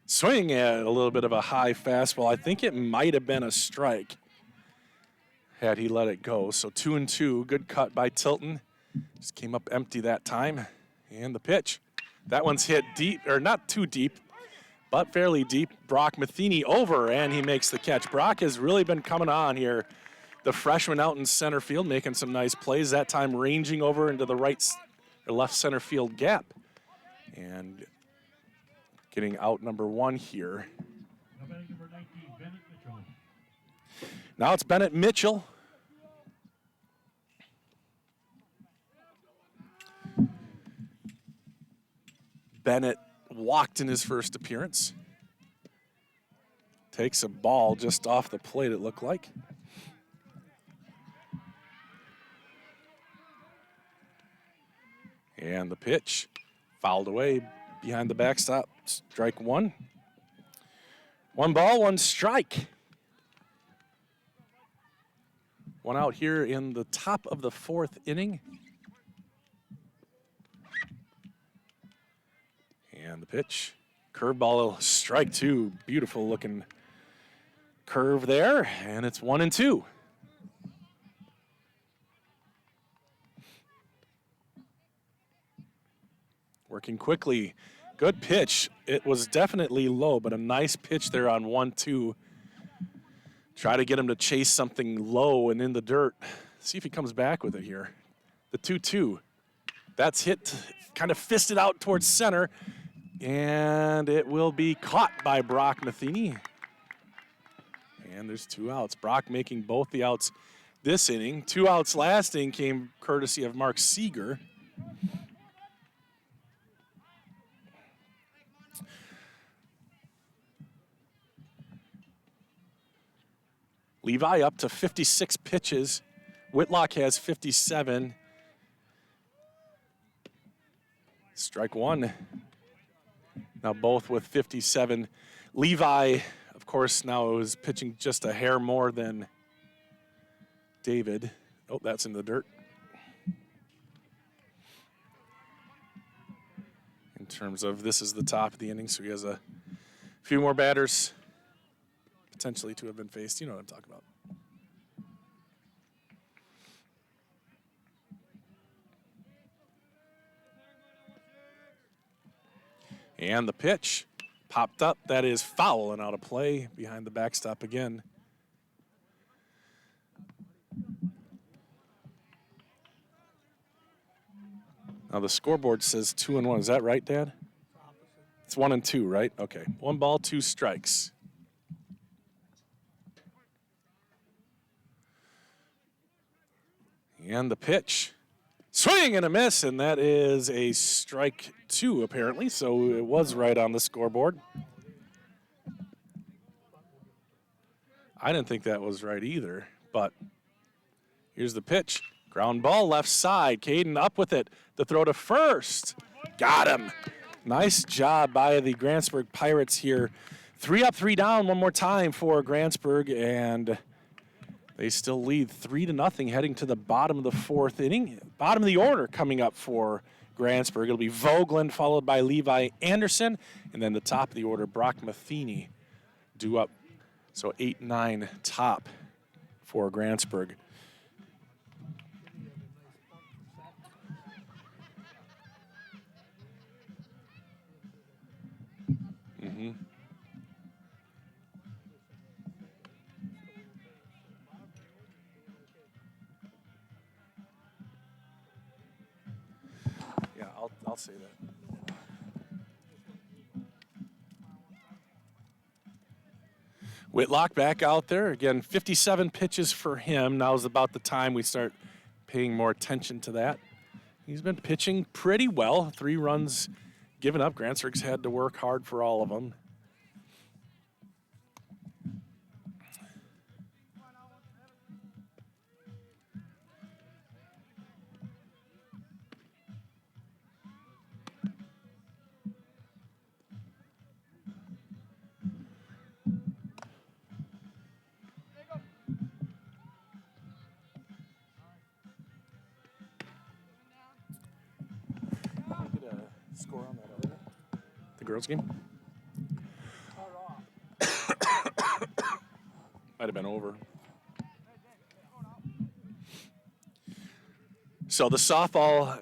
Swinging at a little bit of a high fastball. I think it might have been a strike had he let it go. So 2-2. Good cut by Tilton. Just came up empty that time. And the pitch. That one's hit deep, or not too deep, but fairly deep. Brock Matheny over, and he makes the catch. Brock has really been coming on here. The freshman out in center field making some nice plays, that time ranging over into the right or left center field gap. And getting out number one here. Now it's Bennett Mitchell. Bennett walked in his first appearance. Takes a ball just off the plate, it looked like. And the pitch fouled away behind the backstop. Strike one. 1 ball, 1 strike. One out here in the top of the fourth inning. And the pitch. Curveball, strike two. Beautiful looking curve there. And it's 1-2. Working quickly. Good pitch. It was definitely low, but a nice pitch there on 1-2. Try to get him to chase something low and in the dirt. See if he comes back with it here. The 2-2. That's hit, kind of fisted out towards center. And it will be caught by Brock Matheny. And there's 2 outs. Brock making both the outs this inning. 2 outs last inning came courtesy of Mark Seeger. Levi up to 56 pitches. Whitlock has 57. Strike one. Now both with 57. Levi, of course, now is pitching just a hair more than David. Oh, that's in the dirt. In terms of this is the top of the inning, so he has a A few more batters potentially to have been faced. You know what I'm talking about. And the pitch popped up. That is foul and out of play behind the backstop again. Now the scoreboard says 2-1. Is that right, Dad? It's 1-2, right? Okay. 1 ball, 2 strikes. And the pitch. Swing and a miss, and that is a strike 2, apparently, so it was right on the scoreboard. I didn't think that was right either, but here's the pitch. Ground ball left side. Caden up with it. The throw to first. Got him. Nice job by the Grantsburg Pirates here. 3 up, 3 down one more time for Grantsburg, and they still lead 3-0 heading to the bottom of the 4th inning. Bottom of the order coming up for Grantsburg. It'll be Vogland followed by Levi Anderson, and then the top of the order, Brock Matheny, due up. So 8-9 top for Grantsburg. Yeah, I'll say that. Whitlock back out there. Again, 57 pitches for him. Now's about the time we start paying more attention to that. He's been pitching pretty well. 3 runs given up. Grantsburg's had to work hard for all of them. Score on that other, the girls' game? Might have been over. So the softball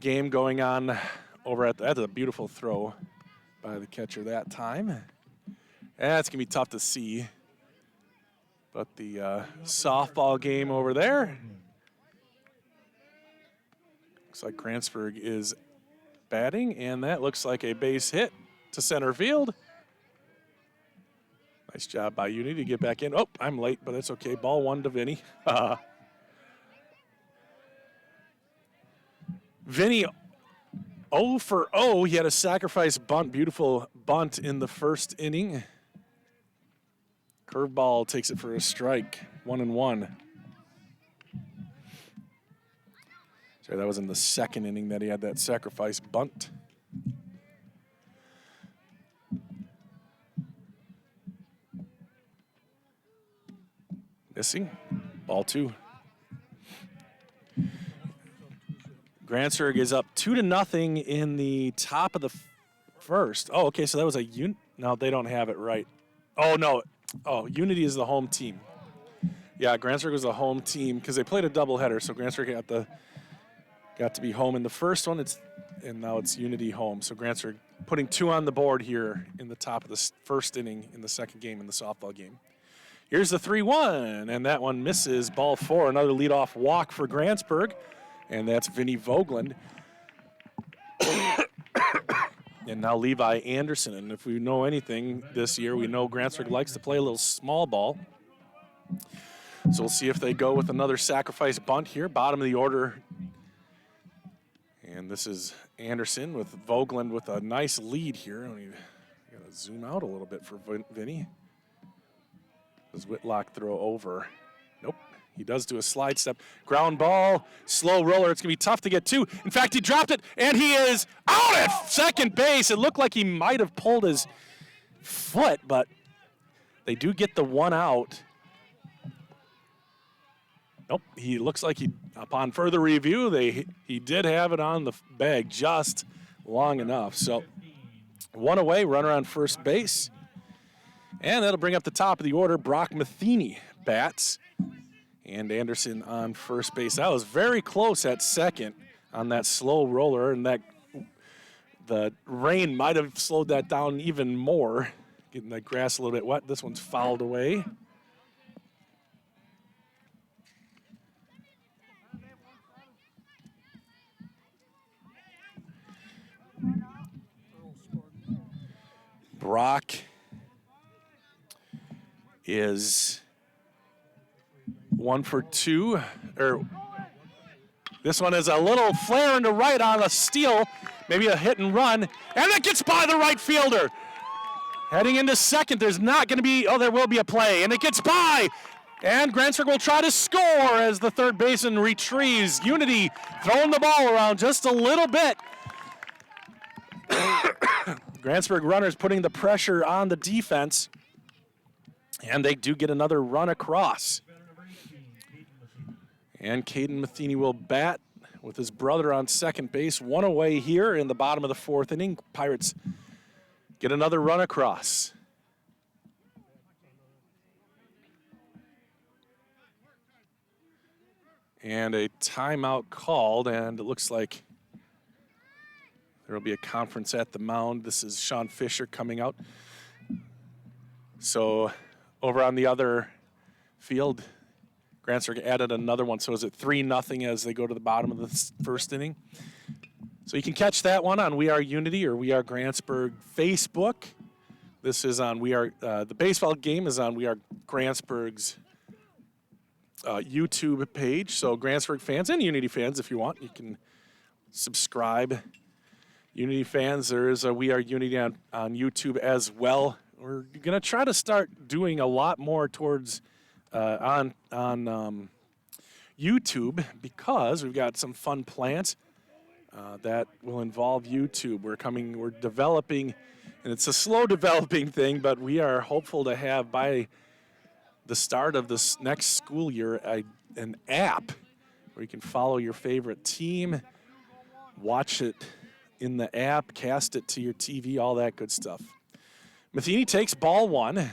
game going on over at that's a beautiful throw by the catcher that time. That's gonna be tough to see. But the softball game over there. Looks like Grantsburg is batting, and that looks like a base hit to center field. Nice job by Unity to get back in. Oh, I'm late, but that's okay. Ball 1 to Vinny. Vinny 0 for 0. He had a sacrifice bunt, beautiful bunt in the first inning. Curveball takes it for a strike, 1-1. Sorry, that was in the second inning that he had that sacrifice bunt. Missing. Ball 2. Grantsburg is up 2-0 in the top of the first. Oh, okay, so that was a no, they don't have it right. Oh, no. Oh, Unity is the home team. Yeah, Grantsburg was the home team because they played a doubleheader, so Grantsburg got to be home in the first one, and now it's Unity home. So Grantsburg putting 2 on the board here in the top of the first inning in the second game in the softball game. Here's the 3-1, and that one misses. Ball 4, another leadoff walk for Grantsburg, and that's Vinny Vogland. And now Levi Anderson, and if we know anything this year, we know Grantsburg likes to play a little small ball. So we'll see if they go with another sacrifice bunt here, bottom of the order. And this is Anderson with Vogland with a nice lead here. I got to zoom out a little bit for Vinny. Does Whitlock throw over? Nope. He does do a slide step. Ground ball, slow roller. It's going to be tough to get to. In fact, he dropped it, and he is out at second base. It looked like he might have pulled his foot, but they do get the 1 out. Nope, he looks like upon further review, he did have it on the bag just long enough. So 1 away, runner on first base. And that'll bring up the top of the order. Brock Matheny bats. And Anderson on first base. That was very close at second on that slow roller, and the rain might have slowed that down even more, getting the grass a little bit wet. This one's fouled away. Brock is 1 for 2. This one is a little flare into right on a steal, maybe a hit and run, and it gets by the right fielder. Heading into second, there's not going to be, there will be a play, and it gets by. And Grantsburg will try to score as the third baseman retrieves. Unity throwing the ball around just a little bit. Grantsburg runners putting the pressure on the defense, and they do get another run across. And Caden Matheny will bat with his brother on second base. One away here in the bottom of the fourth inning. Pirates get another run across. And a timeout called, and it looks like there will be a conference at the mound. This is Sean Fisher coming out. So over on the other field, Grantsburg added another one. So is it 3-0 as they go to the bottom of the first inning? So you can catch that one on We Are Unity or We Are Grantsburg Facebook. This is on the baseball game is on We Are Grantsburg's YouTube page. So Grantsburg fans and Unity fans, if you want, you can subscribe. Unity fans, there is a We Are Unity on YouTube as well. We're going to try to start doing a lot more towards on YouTube because we've got some fun plans that will involve YouTube. We're developing, and it's a slow developing thing, but we are hopeful to have by the start of this next school year an app where you can follow your favorite team, watch it in the app, cast it to your TV, all that good stuff. Matheny takes ball one.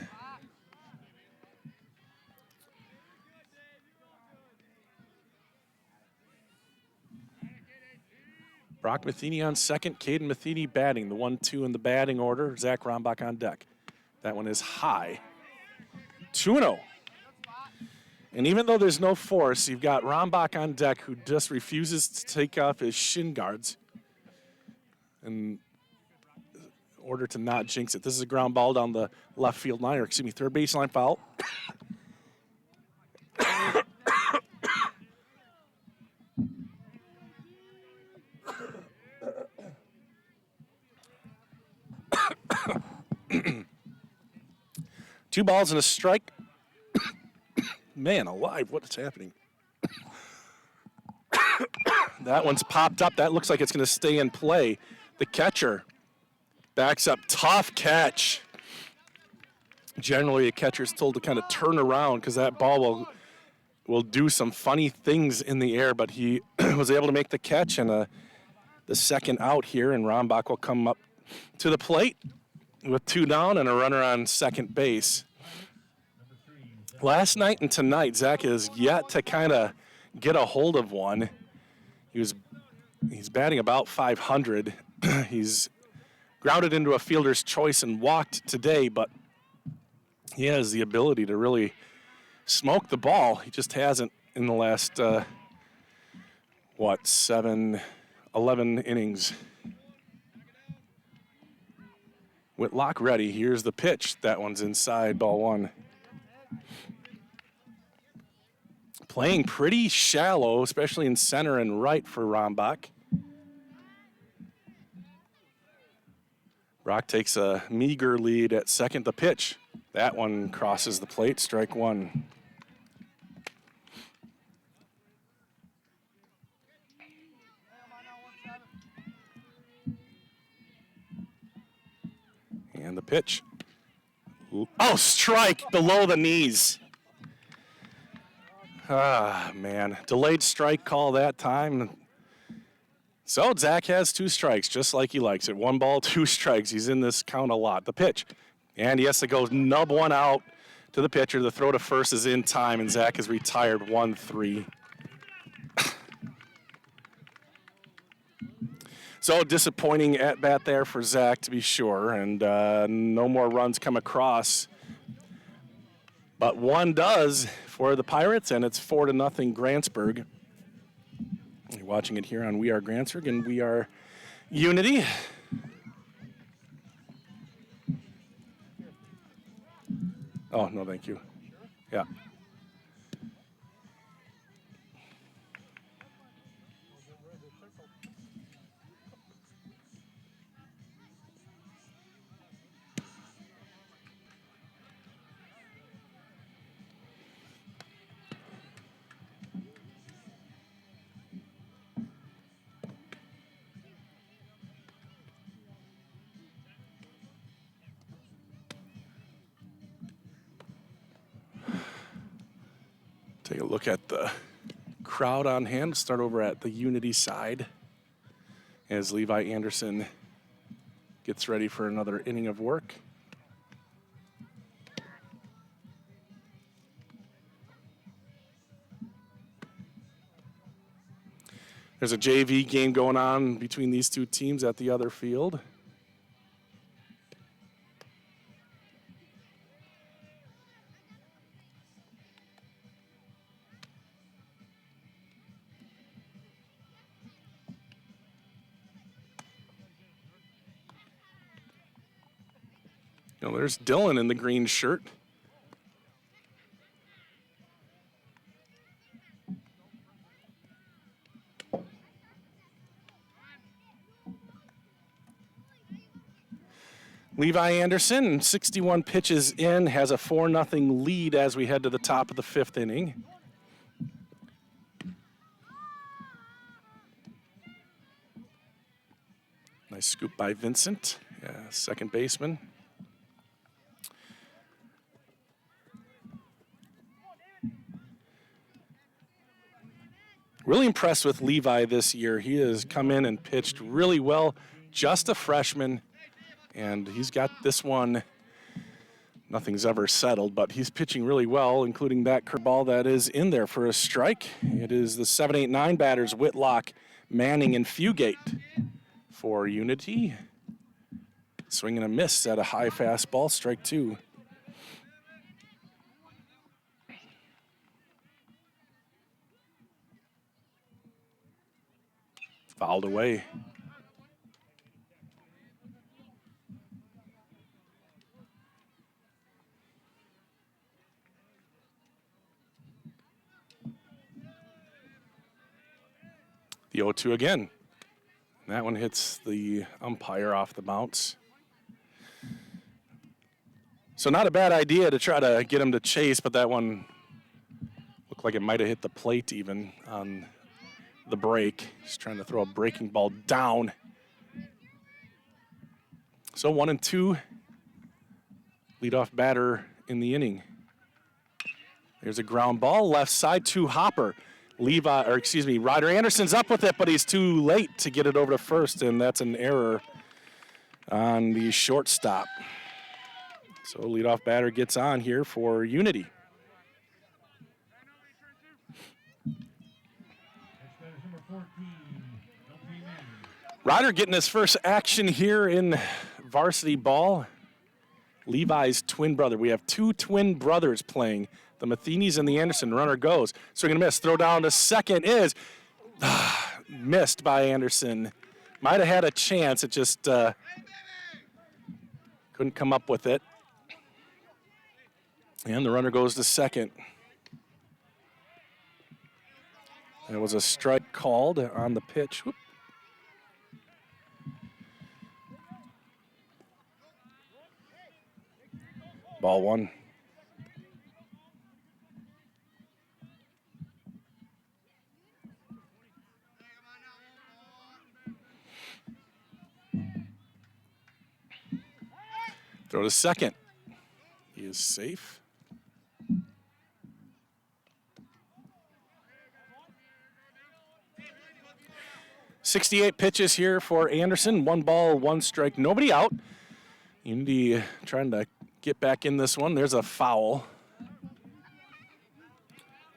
Brock Matheny on second, Caden Matheny batting, the 1-2 in the batting order. Zach Rombach on deck. That one is high. 2-0. And even though there's no force, you've got Rombach on deck who just refuses to take off his shin guards in order to not jinx it. This is a ground ball down the left field line, or excuse me, third baseline foul. Two balls and a strike. Man alive, what is happening? That one's popped up. That looks like it's going to stay in play. The catcher backs up. Tough catch. Generally, a catcher is told to kind of turn around because that ball will do some funny things in the air, but he was able to make the catch, and the second out here, and Rombach will come up to the plate with 2 down and a runner on second base. Last night and tonight, Zach has yet to kind of get a hold of one. He's batting about 500. He's grounded into a fielder's choice and walked today, but he has the ability to really smoke the ball. He just hasn't in the last, 11 innings. Whitlock ready. Here's the pitch. That one's inside, ball one. Playing pretty shallow, especially in center and right for Rombach. Brock takes a meager lead at second. The pitch. That one crosses the plate. Strike one. And the pitch. Oh, strike below the knees. Ah, man. Delayed strike call that time. So Zach has 2 strikes, just like he likes it. 1 ball, 2 strikes. He's in this count a lot. The pitch. And yes, it goes nub one out to the pitcher. The throw to first is in time, and Zach is retired 1-3. So disappointing at bat there for Zach, to be sure, and no more runs come across. But one does for the Pirates, and it's 4-0 Grantsburg. You're watching it here on We Are Grantsburg, and We Are Unity. Oh, no, thank you. Yeah. Take a look at the crowd on hand. Start over at the Unity side as Levi Anderson gets ready for another inning of work. There's a JV game going on between these two teams at the other field. There's Dylan in the green shirt. Levi Anderson, 61 pitches in, has a 4-0 lead as we head to the top of the 5th inning. Nice scoop by Vincent, second baseman. Really impressed with Levi this year. He has come in and pitched really well, just a freshman, and he's got this one. Nothing's ever settled, but he's pitching really well, including that curveball that is in there for a strike. It is the 7-8-9 batters, Whitlock, Manning, and Fugate for Unity. Swing and a miss at a high fastball, strike 2. Fouled away. The 0-2 again. And that one hits the umpire off the bounce. So not a bad idea to try to get him to chase, but that one looked like it might have hit the plate even on the break. Just trying to throw a breaking ball down. So 1-2. Leadoff batter in the inning. There's a ground ball left side to Hopper. Ryder Anderson's up with it, but he's too late to get it over to first, and that's an error on the shortstop. So leadoff batter gets on here for Unity. Ryder getting his first action here in varsity ball. Levi's twin brother. We have 2 twin brothers playing. The Matheny's and the Anderson. Runner goes. Swing and a miss. Throw down to second is missed by Anderson. Might have had a chance. It just couldn't come up with it. And the runner goes to second. There was a strike called on the pitch. Whoop. Ball 1. Throw to second. He is safe. .68 pitches here for Anderson. 1 ball, 1 strike, nobody out. Unity trying to get back in this one. There's a foul.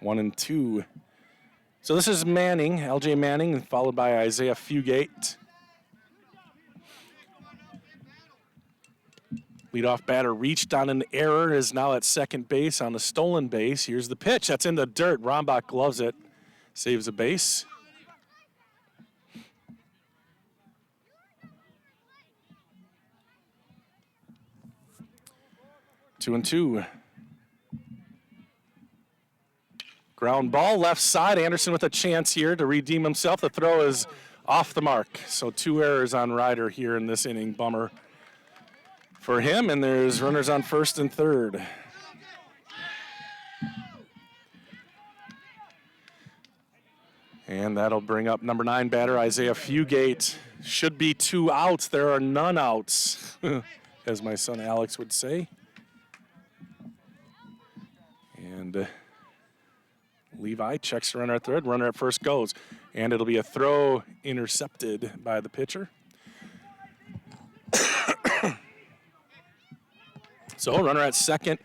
1-2. So this is Manning, LJ Manning, followed by Isaiah Fugate. Leadoff batter reached on an error, is now at second base on the stolen base. Here's the pitch. That's in the dirt. Rombach gloves it, saves a base. Two and two. Ground ball, left side. Anderson with a chance here to redeem himself. The throw is off the mark. So 2 errors on Ryder here in this inning. Bummer for him, and there's runners on first and third. And that'll bring up number 9 batter, Isaiah Fugate. Should be 2 outs. There are none outs, as my son Alex would say. And Levi checks the runner at third. Runner at first goes. And it'll be a throw intercepted by the pitcher. So runner at second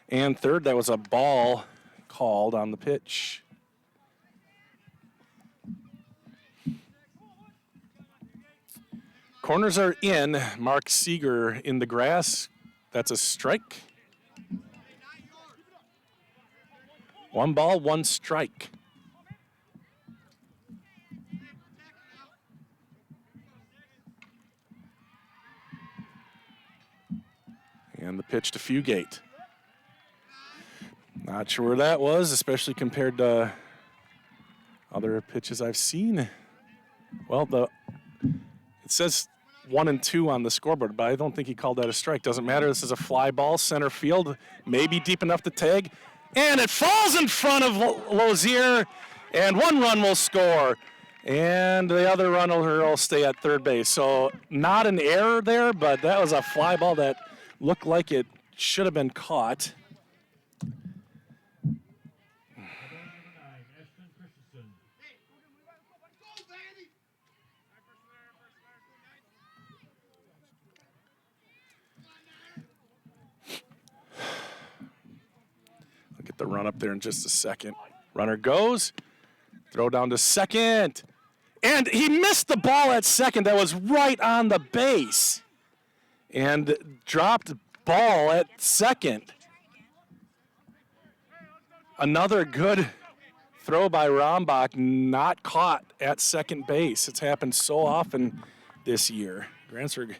and third. That was a ball called on the pitch. Corners are in. Mark Seeger in the grass. That's a strike. 1 ball, 1 strike. And the pitch to Fugate. Not sure where that was, especially compared to other pitches I've seen. Well, it says 1-2 on the scoreboard, but I don't think he called that a strike. Doesn't matter. This is a fly ball, center field, maybe deep enough to tag. And it falls in front of Lozier, and 1 run will score. And the other run will stay at third base. So not an error there, but that was a fly ball that looked like it should have been caught. I'll get the run up there in just a second. Runner goes, throw down to second. And he missed the ball at second that was right on the base. And dropped ball at second. Another good throw by Rombach, not caught at second base. It's happened so often this year. Grantsburg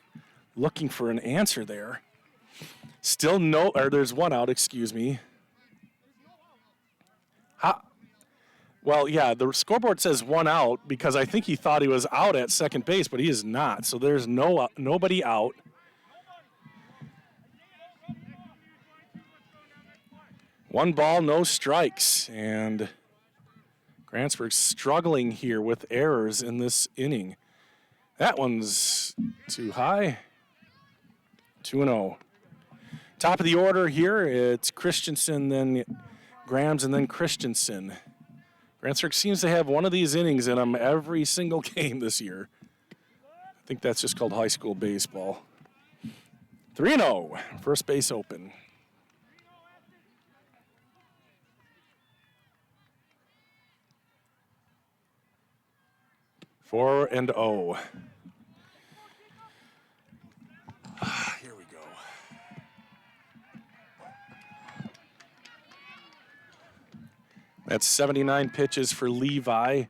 looking for an answer there. Still there's 1 out, excuse me. Well, yeah, the scoreboard says 1 out because I think he thought he was out at second base, but he is not. So there's nobody out. One ball, no strikes, and Grantsburg struggling here with errors in this inning. That one's too high. 2-0. Top of the order here, it's Christensen, then Grams, and then Christensen. Grantsburg seems to have one of these innings in them every single game this year. I think that's just called high school baseball. 3-0, first base open. Four and 0. Here we go. That's 79 pitches for Levi.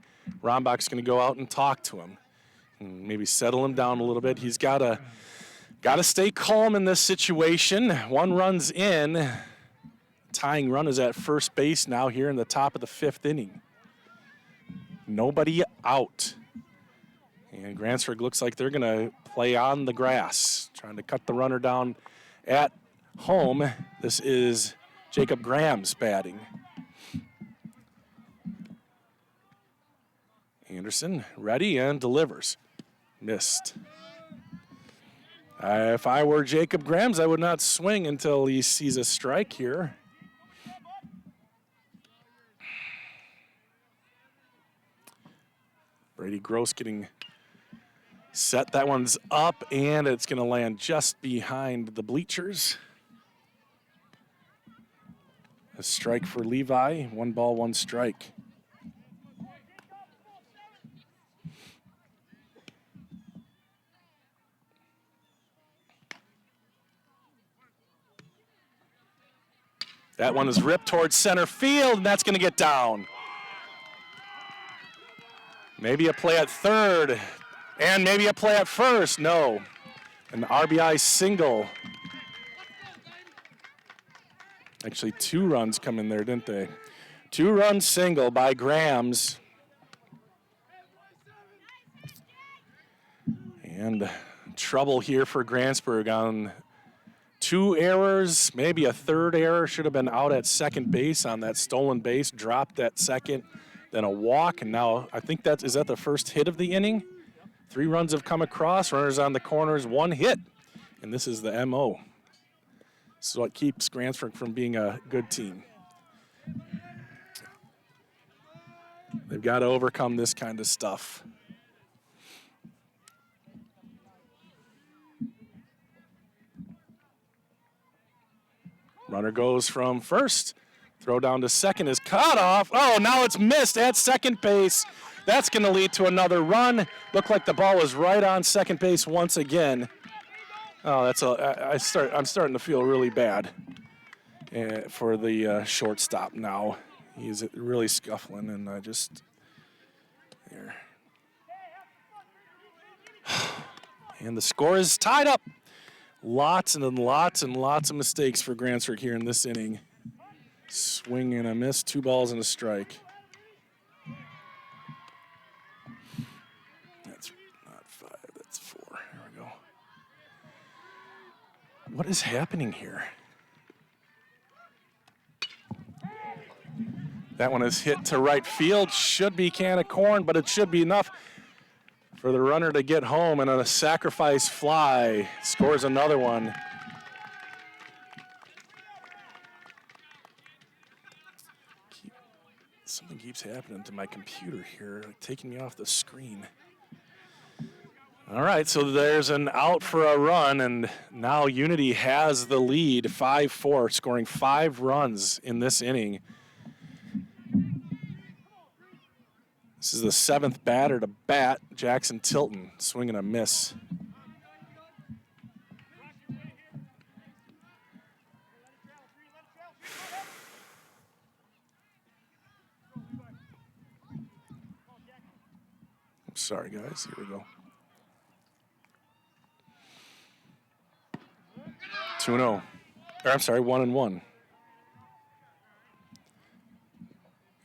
Rombach's going to go out and talk to him and maybe settle him down a little bit. He's got to stay calm in this situation. 1 run's in. Tying run is at first base now here in the top of the 5th inning. Nobody out. And Grantsburg looks like they're going to play on the grass, trying to cut the runner down at home. This is Jacob Grams batting. Anderson ready and delivers. Missed. If I were Jacob Grams, I would not swing until he sees a strike here. Brady Gross getting set. That one's up, and it's going to land just behind the bleachers. A strike for Levi. 1 ball, 1 strike. That one is ripped towards center field, and that's going to get down. Maybe a play at third, and maybe a play at first. No. An RBI single. Actually, 2 runs come in there, didn't they? 2-run single by Grams. And trouble here for Grantsburg on 2 errors, maybe a 3rd error. Should have been out at second base on that stolen base, dropped at second, then a walk, and now I think is that the first hit of the inning? 3 runs have come across, runners on the corners, 1 hit, and this is the MO. This is what keeps Grantsburg from being a good team. They've got to overcome this kind of stuff. Runner goes from first. Throw down to second is cut off. Oh, now it's missed at second base. That's going to lead to another run. Looked like the ball was right on second base once again. Oh, I'm starting to feel really bad for the shortstop now. He's really scuffling, and I just there. And the score is tied up. Lots and lots and lots of mistakes for Grantsburg here in this inning. Swing and a miss, 2 balls and a strike. That's not 5, that's 4. There we go. What is happening here? That one is hit to right field. Should be can of corn, but it should be enough for the runner to get home, and on a sacrifice fly, scores another one. Something keeps happening to my computer here, taking me off the screen. All right, so there's an out for a run, and now Unity has the lead, 5-4, scoring 5 runs in this inning. This is the 7th batter to bat, Jackson Tilton, swing and a miss. I'm sorry, guys. Here we go. 2-0. Or I'm sorry, 1-1.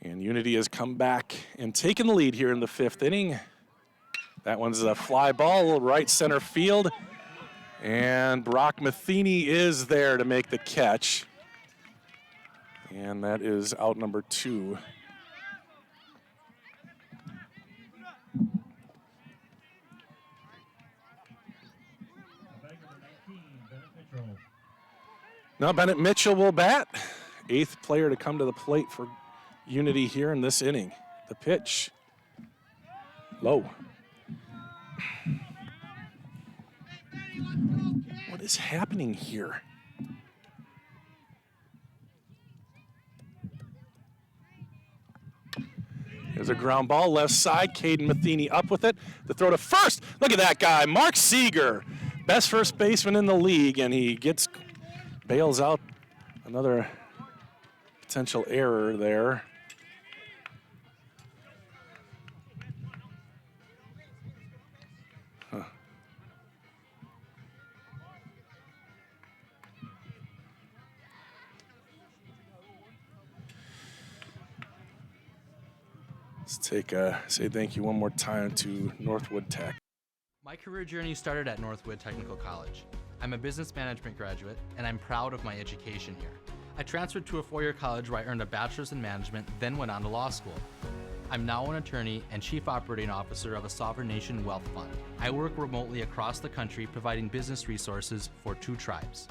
And Unity has come back and taken the lead here in the 5th inning. That one's a fly ball, right center field. And Brock Matheny is there to make the catch. And that is out number 2. Now Bennett Mitchell will bat. 8th player to come to the plate for Unity here in this inning. The pitch. Low. What is happening here? There's a ground ball left side. Caden Matheny up with it. The throw to first. Look at that guy, Mark Seeger. Best first baseman in the league, and he bails out another potential error there. Let's say thank you one more time to Northwood Tech. My career journey started at Northwood Technical College. I'm a business management graduate, and I'm proud of my education here. I transferred to a 4-year college where I earned a bachelor's in management, then went on to law school. I'm now an attorney and chief operating officer of a sovereign nation wealth fund. I work remotely across the country providing business resources for 2 tribes.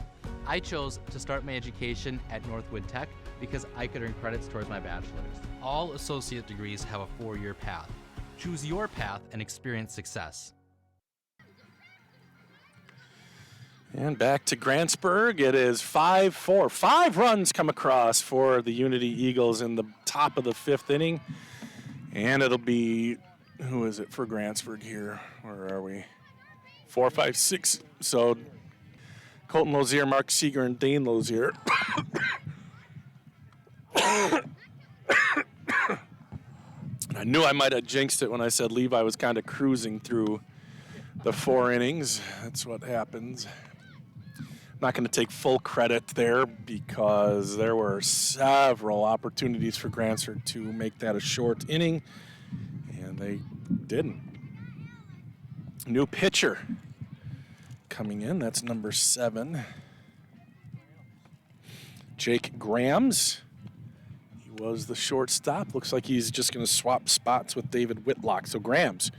I chose to start my education at Northwood Tech because I could earn credits towards my bachelor's. All associate degrees have a 4-year path. Choose your path and experience success. And back to Grantsburg. It is 5-4. 5 runs come across for the Unity Eagles in the top of the 5th inning. And it'll be, who is it for Grantsburg here? Where are we? 4, 5, 6. So Colton Lozier, Mark Seeger, and Dane Lozier. I knew I might have jinxed it when I said Levi was kind of cruising through the 4 innings. That's what happens. I'm not going to take full credit there because there were several opportunities for Grantsburg to make that a short inning, and they didn't. New pitcher coming in, that's number 7. Jake Grams. He was the shortstop. Looks like he's just going to swap spots with David Whitlock. So Grams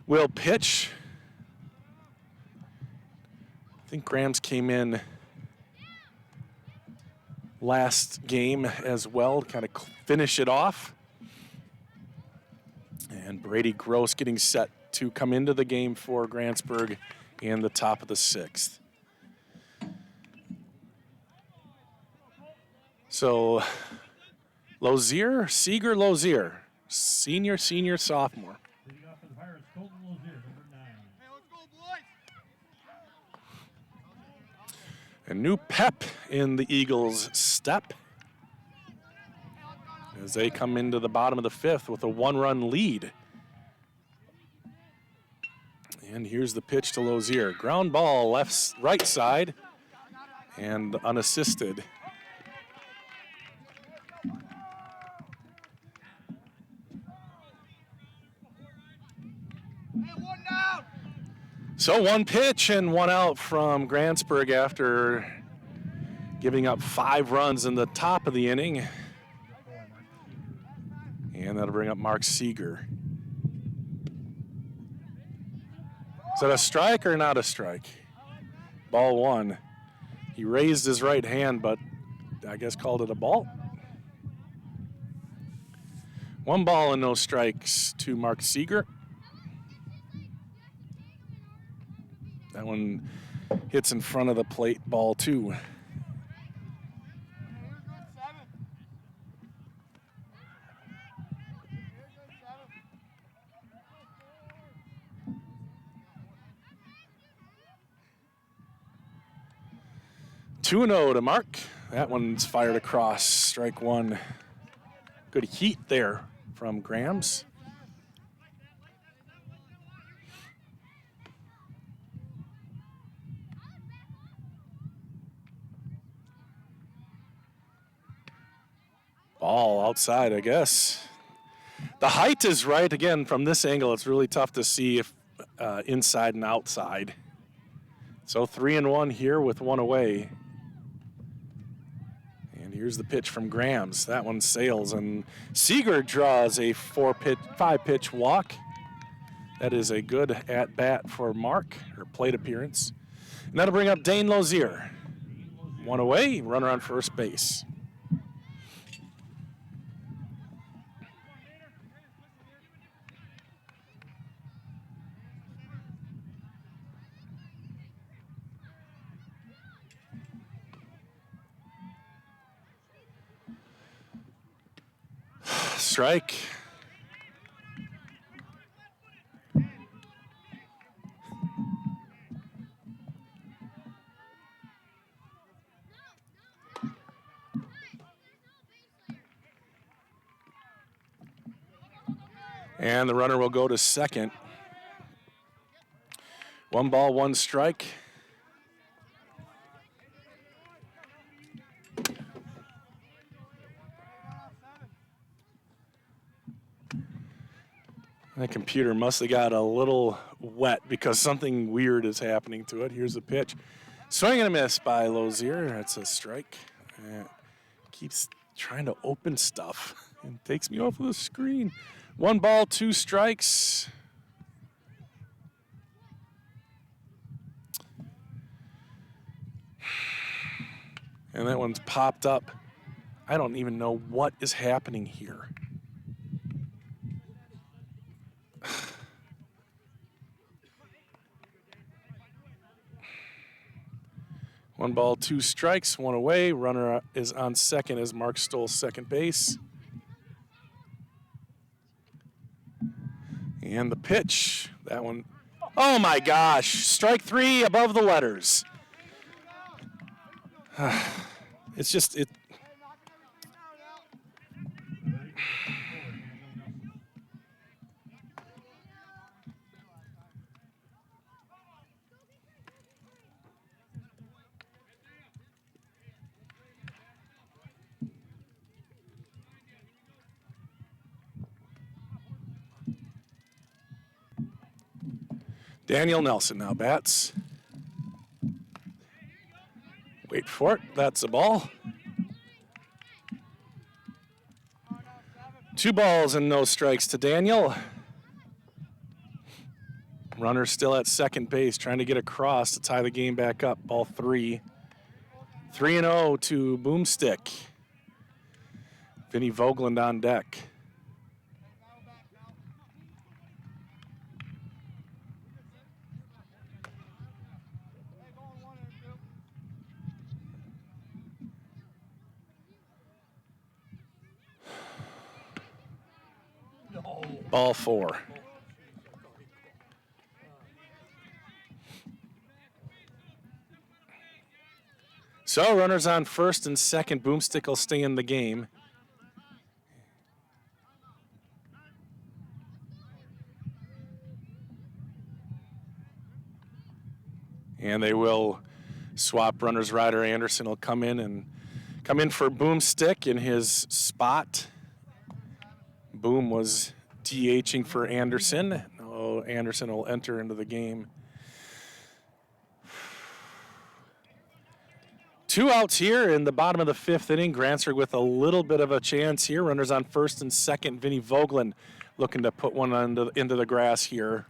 will pitch. I think Grams came in last game as well to kind of finish it off. And Brady Gross getting set to come into the game for Grantsburg in the top of the 6th. So Lozier, Seeger, Lozier, senior, sophomore. A new pep in the Eagles' step as they come into the bottom of the 5th with a 1-run lead. And here's the pitch to Lozier. Ground ball right side and unassisted. So 1 pitch and 1 out from Grantsburg after giving up 5 runs in the top of the inning. And that'll bring up Mark Seeger. Is that a strike or not a strike? Ball 1. He raised his right hand, but I guess called it a ball. 1 ball and no strikes to Mark Seeger. That one hits in front of the plate, ball 2. Two and 0 to Mark. That one's fired across, strike 1. Good heat there from Grams. Ball outside, I guess. The height is right. Again, from this angle, it's really tough to see if inside and outside. So 3-1 here with 1 away. And here's the pitch from Grams. That one sails, and Seeger draws a 5-pitch walk. That is a good at-bat for Mark, or plate appearance. And that'll bring up Dane Lozier. 1 away, runner on first base. Strike. And the runner will go to second. 1 ball, 1 strike. That computer must have got a little wet because something weird is happening to it. Here's the pitch. Swing and a miss by Lozier. That's a strike. Keeps trying to open stuff and takes me off of the screen. 1 ball, 2 strikes. And that one's popped up. I don't even know what is happening here. 1 ball, 2 strikes, 1 away. Runner is on second as Mark Stoll second base. And the pitch, that one, oh my gosh, strike 3 above the letters. It's just, it. Daniel Nelson now bats. Wait for it, that's a ball. 2 balls and no strikes to Daniel. Runner still at second base, trying to get across to tie the game back up. Ball 3. 3-0 to Boomstick. Vinny Vogland on deck. Ball 4. So runners on first and second. Boomstick will stay in the game. And they will swap runners. Ryder Anderson will come in for Boomstick in his spot. Boom was DHing for Anderson. Oh, Anderson will enter into the game. 2 outs here in the bottom of the 5th inning. Grantsburg with a little bit of a chance here. Runners on first and second. Vinny Vogland looking to put one into the grass here.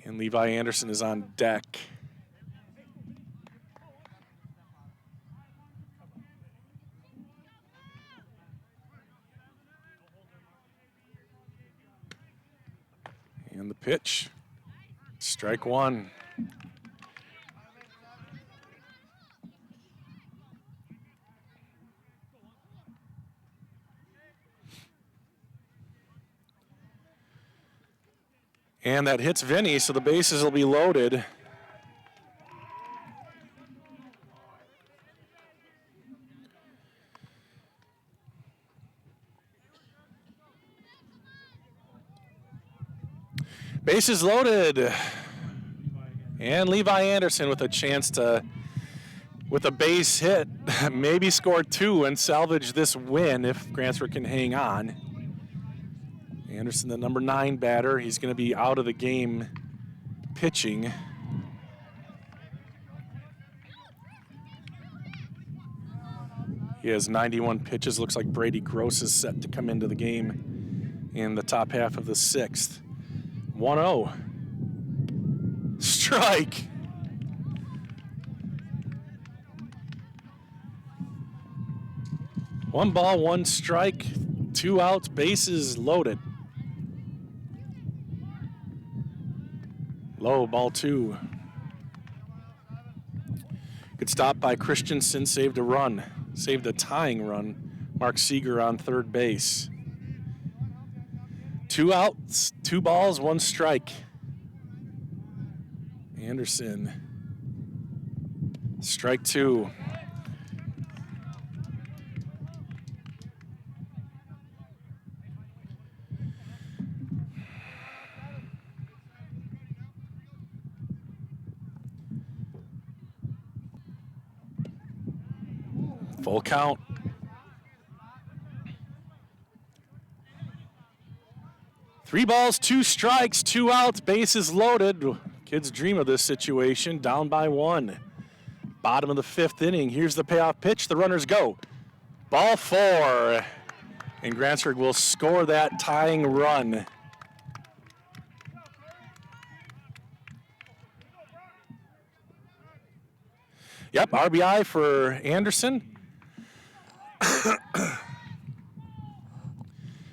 And Levi Anderson is on deck. And the pitch, strike 1. And that hits Vinny, so the bases will be loaded. Bases loaded. And Levi Anderson with a chance to, with a base hit, maybe score 2 and salvage this win if Grantsburg can hang on. Anderson, the number 9 batter, he's going to be out of the game pitching. He has 91 pitches. Looks like Brady Gross is set to come into the game in the top half of the 6th. 1-0. Strike. One ball, 1 strike, 2 outs, bases loaded. Low, ball 2. Good stop by Christensen, saved a run, saved a tying run. Mark Seeger on third base. 2 outs, 2 balls, 1 strike. Anderson, strike 2. Full count. Three balls, 2 strikes, 2 outs, bases loaded. Kids dream of this situation, down by 1. Bottom of the 5th inning. Here's the payoff pitch. The runners go. Ball 4. And Grantsburg will score that tying run. Yep, RBI for Anderson.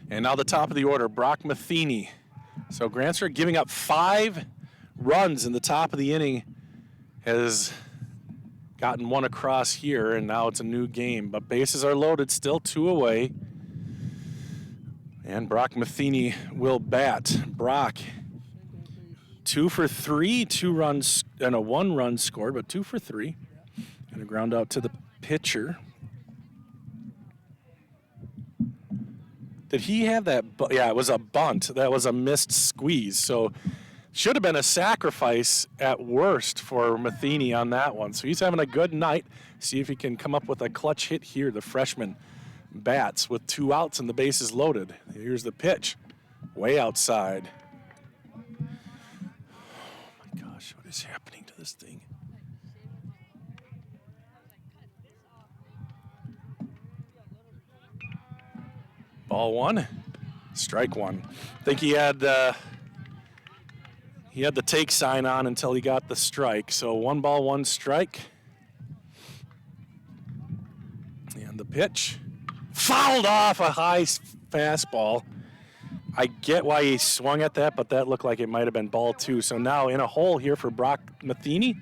And now the top of the order, Brock Matheny. So Grantsburg giving up 5 runs in the top of the inning has gotten one across here, and now it's a new game. But bases are loaded, still 2 away. And Brock Matheny will bat. Brock, 2 for 3, 2 runs, and a 1-run scored, but 2 for 3. And a ground out to the pitcher. Did he have that? Yeah, it was a bunt. That was a missed squeeze. So should have been a sacrifice at worst for Matheny on that one. So he's having a good night. See if he can come up with a clutch hit here. The freshman bats with 2 outs and the bases loaded. Here's the pitch. Way outside. Oh my gosh, what is happening to this thing? Ball 1, strike 1. I think he had the take sign on until he got the strike. So 1 ball, 1 strike. And the pitch. Fouled off a high fastball. I get why he swung at that, but that looked like it might have been ball 2. So now in a hole here for Brock Matheny.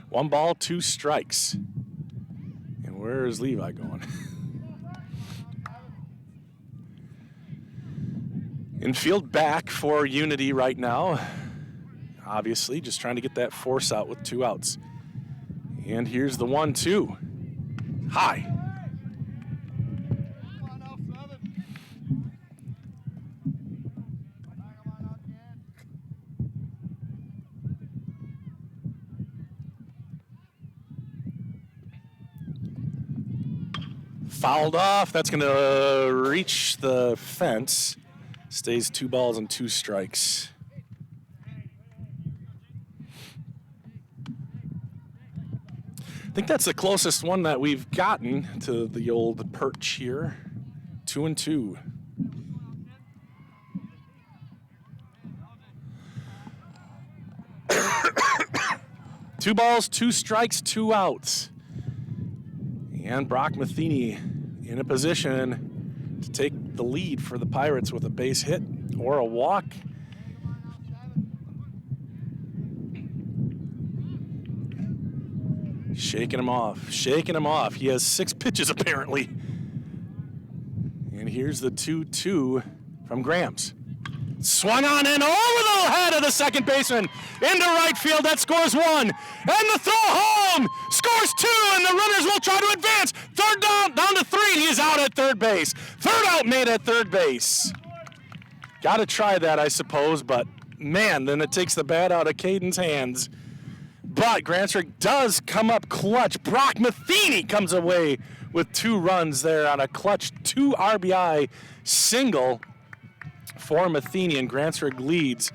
1 ball, 2 strikes. And where is Levi going? Infield back for Unity right now. Obviously, just trying to get that force out with 2 outs. And here's the 1-2. High. Fouled off. That's going to reach the fence. Stays 2 balls and 2 strikes. I think that's the closest one that we've gotten to the old perch here. 2-2. Two balls, 2 strikes, 2 outs. And Brock Matheny in a position to take the lead for the Pirates with a base hit or a walk. Shaking him off. He has 6 pitches apparently. And here's the 2-2 from Grams. Swung on in over the head of the second baseman. Into right field, that scores 1. And the throw home scores 2, and the runners will try to advance. Third down to 3, he is out at third base. Third out made at third base. Got to try that, I suppose, but man, then it takes the bat out of Caden's hands. But Grantsburg does come up clutch. Brock Matheny comes away with 2 runs there on a clutch 2 RBI single for Matheny, and Grantsburg leads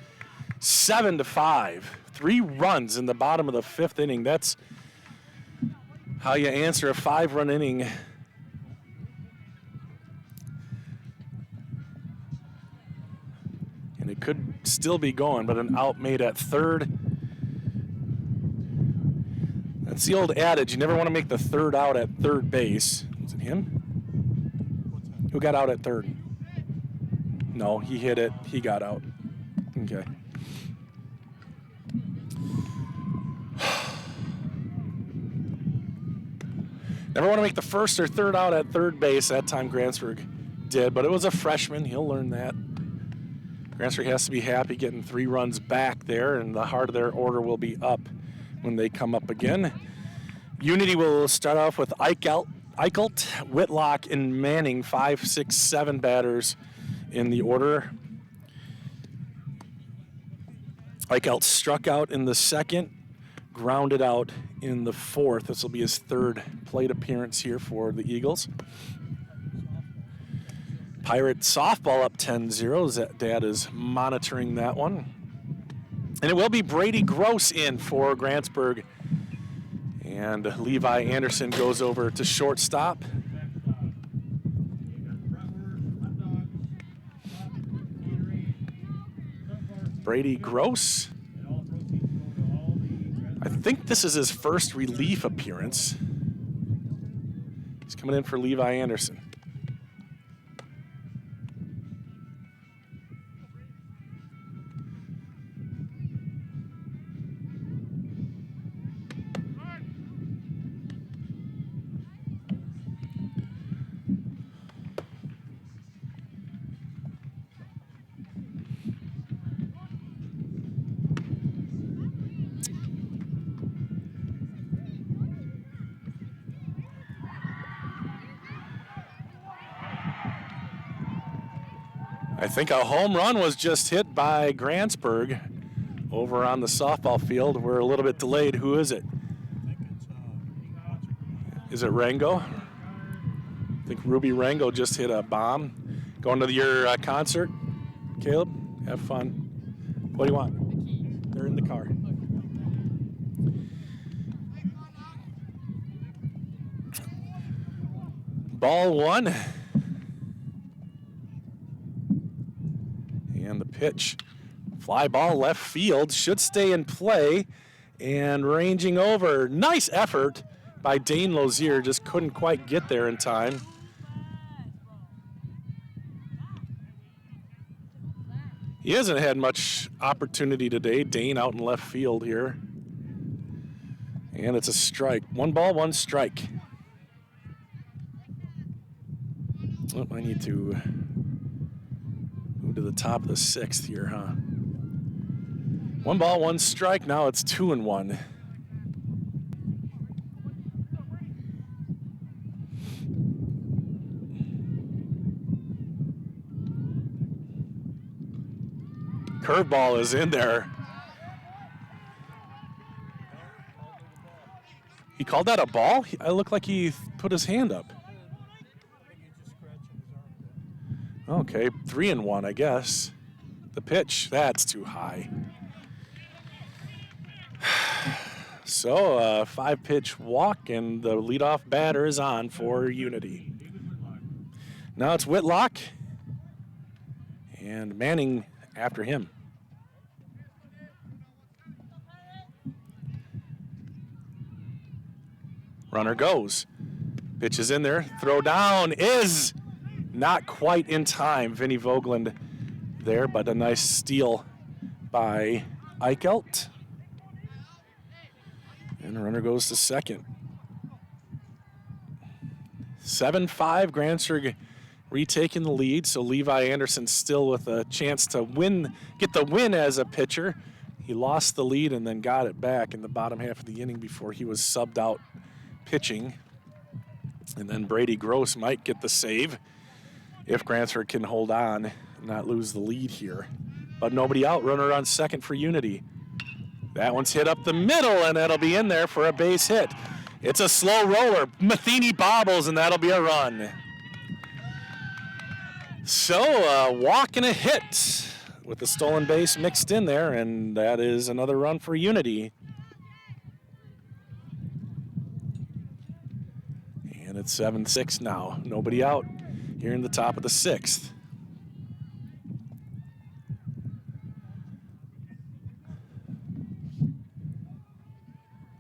7-5. 3 runs in the bottom of the 5th inning. That's how you answer a 5-run inning. And it could still be going, but an out made at third. That's the old adage. You never want to make the third out at third base. Was it him? Who got out at third? No, he hit it. He got out. Okay. Never want to make the first or third out at third base. That time Grantsburg did, but it was a freshman. He'll learn that. Grantsburg has to be happy getting 3 runs back there, and the heart of their order will be up when they come up again. Unity will start off with Eichelt, Whitlock, and Manning, 5, 6, 7 batters in the order. Eichelt struck out in the second, grounded out in the 4th. This will be his 3rd plate appearance here for the Eagles. Pirate softball up 10-0. Dad is monitoring that one. And it will be Brady Gross in for Grantsburg. And Levi Anderson goes over to shortstop. Brady Gross. I think this is his first relief appearance. He's coming in for Levi Anderson. I think a home run was just hit by Grantsburg over on the softball field. We're a little bit delayed. Who is it? Is it Rango? I think Ruby Rango just hit a bomb. Going to your concert, Caleb? Have fun. What do you want? They're in the car. Ball one. And the pitch. Fly ball left field. Should stay in play. And ranging over. Nice effort by Dane Lozier. Just couldn't quite get there in time. He hasn't had much opportunity today. Dane out in left field here. And it's a strike. 1 ball, 1 strike. Oh, I need to move to the top of the 6th here, huh? 1 ball, 1 strike. Now it's 2-1. Curveball is in there. He called that a ball? I look like he put his hand up. Okay, 3-1, I guess. The pitch, that's too high. So, 5-pitch walk, and the leadoff batter is on for Unity. Now it's Whitlock, and Manning after him. Runner goes. Pitch is in there. Throw down is not quite in time. Vinny Vogeland there, but a nice steal by Eichelt. And the runner goes to second. 7-5, Grantsburg retaking the lead, so Levi Anderson still with a chance to get the win as a pitcher. He lost the lead and then got it back in the bottom half of the inning before he was subbed out pitching. And then Brady Gross might get the save if Grantsburg can hold on and not lose the lead here. But nobody out, runner on second for Unity. That one's hit up the middle, and that'll be in there for a base hit. It's a slow roller. Matheny bobbles, and that'll be a run. So, walk and a hit with the stolen base mixed in there, and that is another run for Unity. And it's 7-6 now. Nobody out here in the top of the 6th.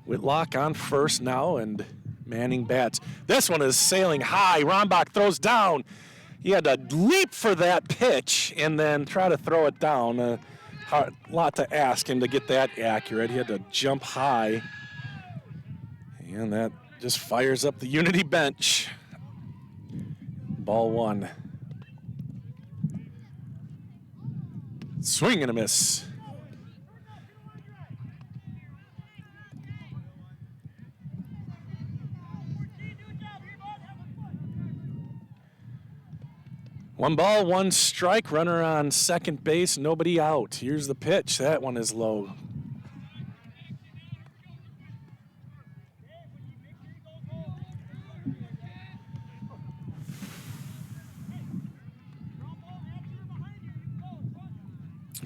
Whitlock on first now, and Manning bats. This one is sailing high. Rombach throws down. He had to leap for that pitch and then try to throw it down. A lot to ask him to get that accurate. He had to jump high. And that just fires up the Unity bench. Ball one. Swing and a miss. One ball, 1 strike, runner on second base, nobody out. Here's the pitch. That one is low.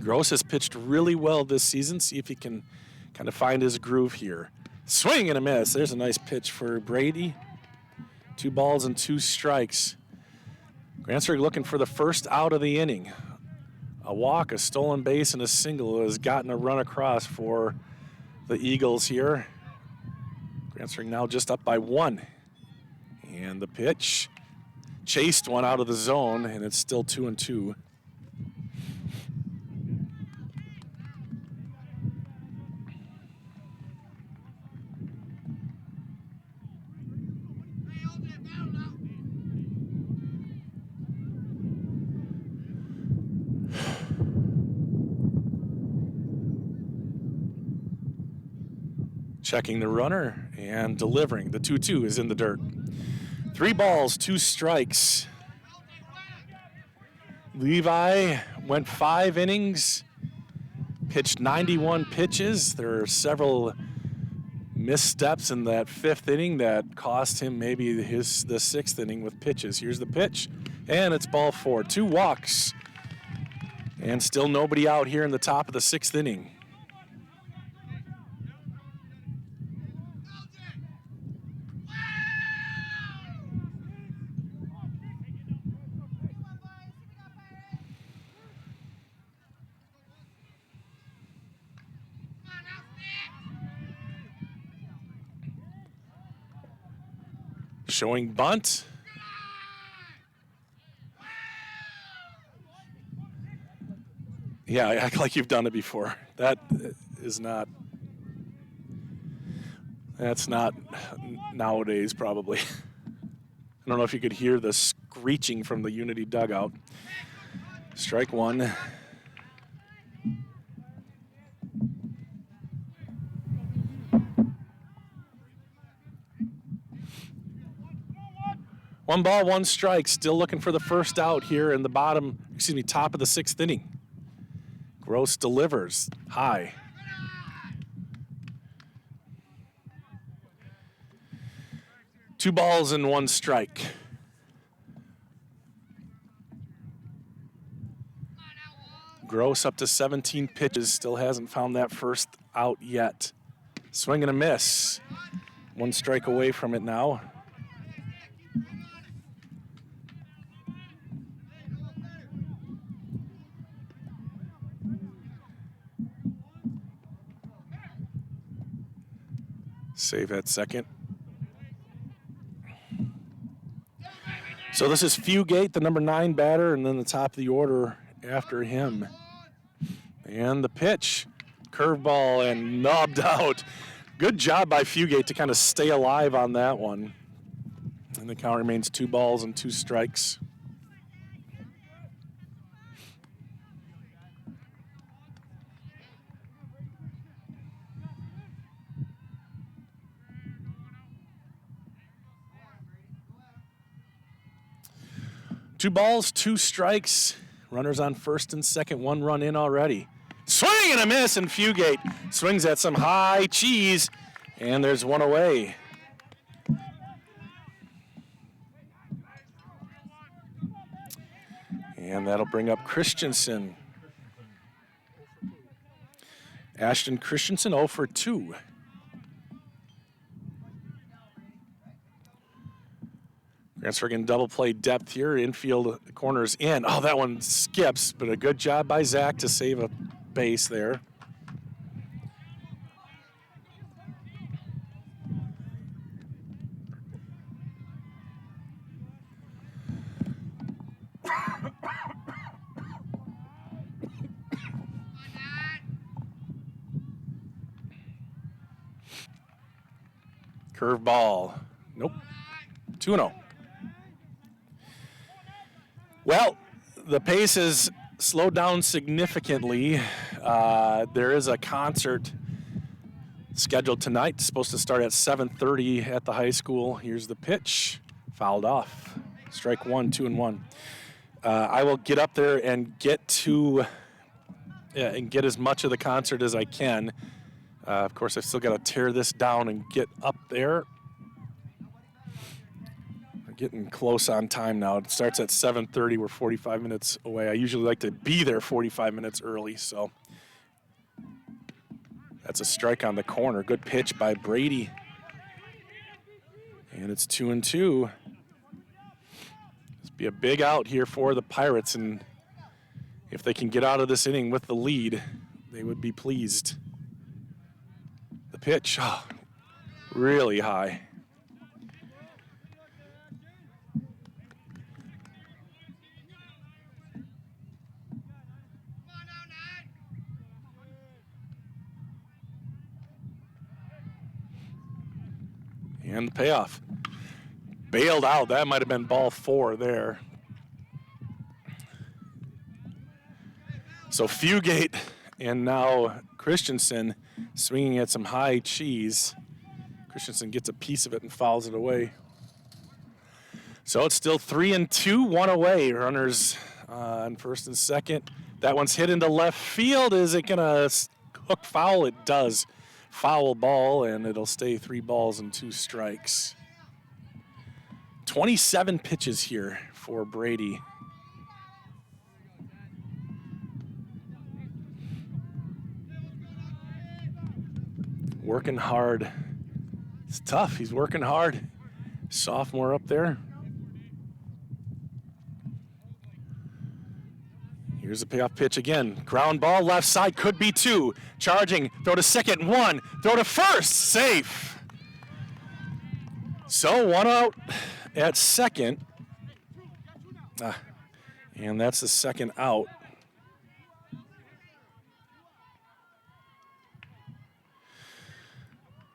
Gross has pitched really well this season. See if he can kind of find his groove here. Swing and a miss. There's a nice pitch for Brady. 2 balls and 2 strikes. Grantsburg looking for the first out of the inning. A walk, a stolen base, and a single has gotten a run across for the Eagles here. Grantsburg now just up by 1. And the pitch chased one out of the zone, and it's still 2-2. Checking the runner and delivering. The 2-2 is in the dirt. 3 balls, 2 strikes. Levi went 5 innings, pitched 91 pitches. There are several missteps in that 5th inning that cost him maybe the 6th inning with pitches. Here's the pitch, and it's ball 4. 2 walks, and still nobody out here in the top of the 6th inning. Showing bunt. Yeah, act like you've done it before. That's not nowadays probably. I don't know if you could hear the screeching from the Unity dugout. Strike 1. One ball, 1 strike. Still looking for the first out here in the top of the 6th inning. Gross delivers high. Two balls and 1 strike. Gross up to 17 pitches. Still hasn't found that first out yet. Swing and a miss. 1 strike away from it now. Save at second. So this is Fugate, the number 9 batter, and then the top of the order after him. And the pitch, curveball and knobbed out. Good job by Fugate to kind of stay alive on that one. And the count remains 2 balls and 2 strikes. Two balls, 2 strikes. Runners on first and second, 1 run in already. Swing and a miss, and Fugate swings at some high cheese, and there's 1 away. And that'll bring up Christensen. Ashton Christensen 0 for 2. Grantsburg in double play depth here. Infield corners in. Oh, that one skips, but a good job by Zach to save a base there. Curveball. Nope. 2-0. Well, the pace has slowed down significantly. There is a concert scheduled tonight. It's supposed to start at 7:30 at the high school. Here's the pitch. Fouled off. Strike 1, 2-1. I will get up there and get as much of the concert as I can. Of course, I've still got to tear this down and get up there. Getting close on time now. It starts at 7:30. We're 45 minutes away. I usually like to be there 45 minutes early, so that's a strike on the corner. Good pitch by Brady. And it's 2-2. This be a big out here for the Pirates, and if they can get out of this inning with the lead, they would be pleased. The pitch, really high. And the payoff. Bailed out. That might have been ball 4 there. So Fugate and now Christensen swinging at some high cheese. Christensen gets a piece of it and fouls it away. So it's still 3-2, 1 away. Runners on first and second. That one's hit into left field. Is it going to hook foul? It does. Foul ball, and it'll stay 3 balls and 2 strikes. 27 pitches here for Brady. Working hard. It's tough. He's working hard. Sophomore up there. Here's the payoff pitch again. Ground ball, left side, could be 2. Charging, throw to second, 1. Throw to first, safe. So 1 out at second. And that's the second out.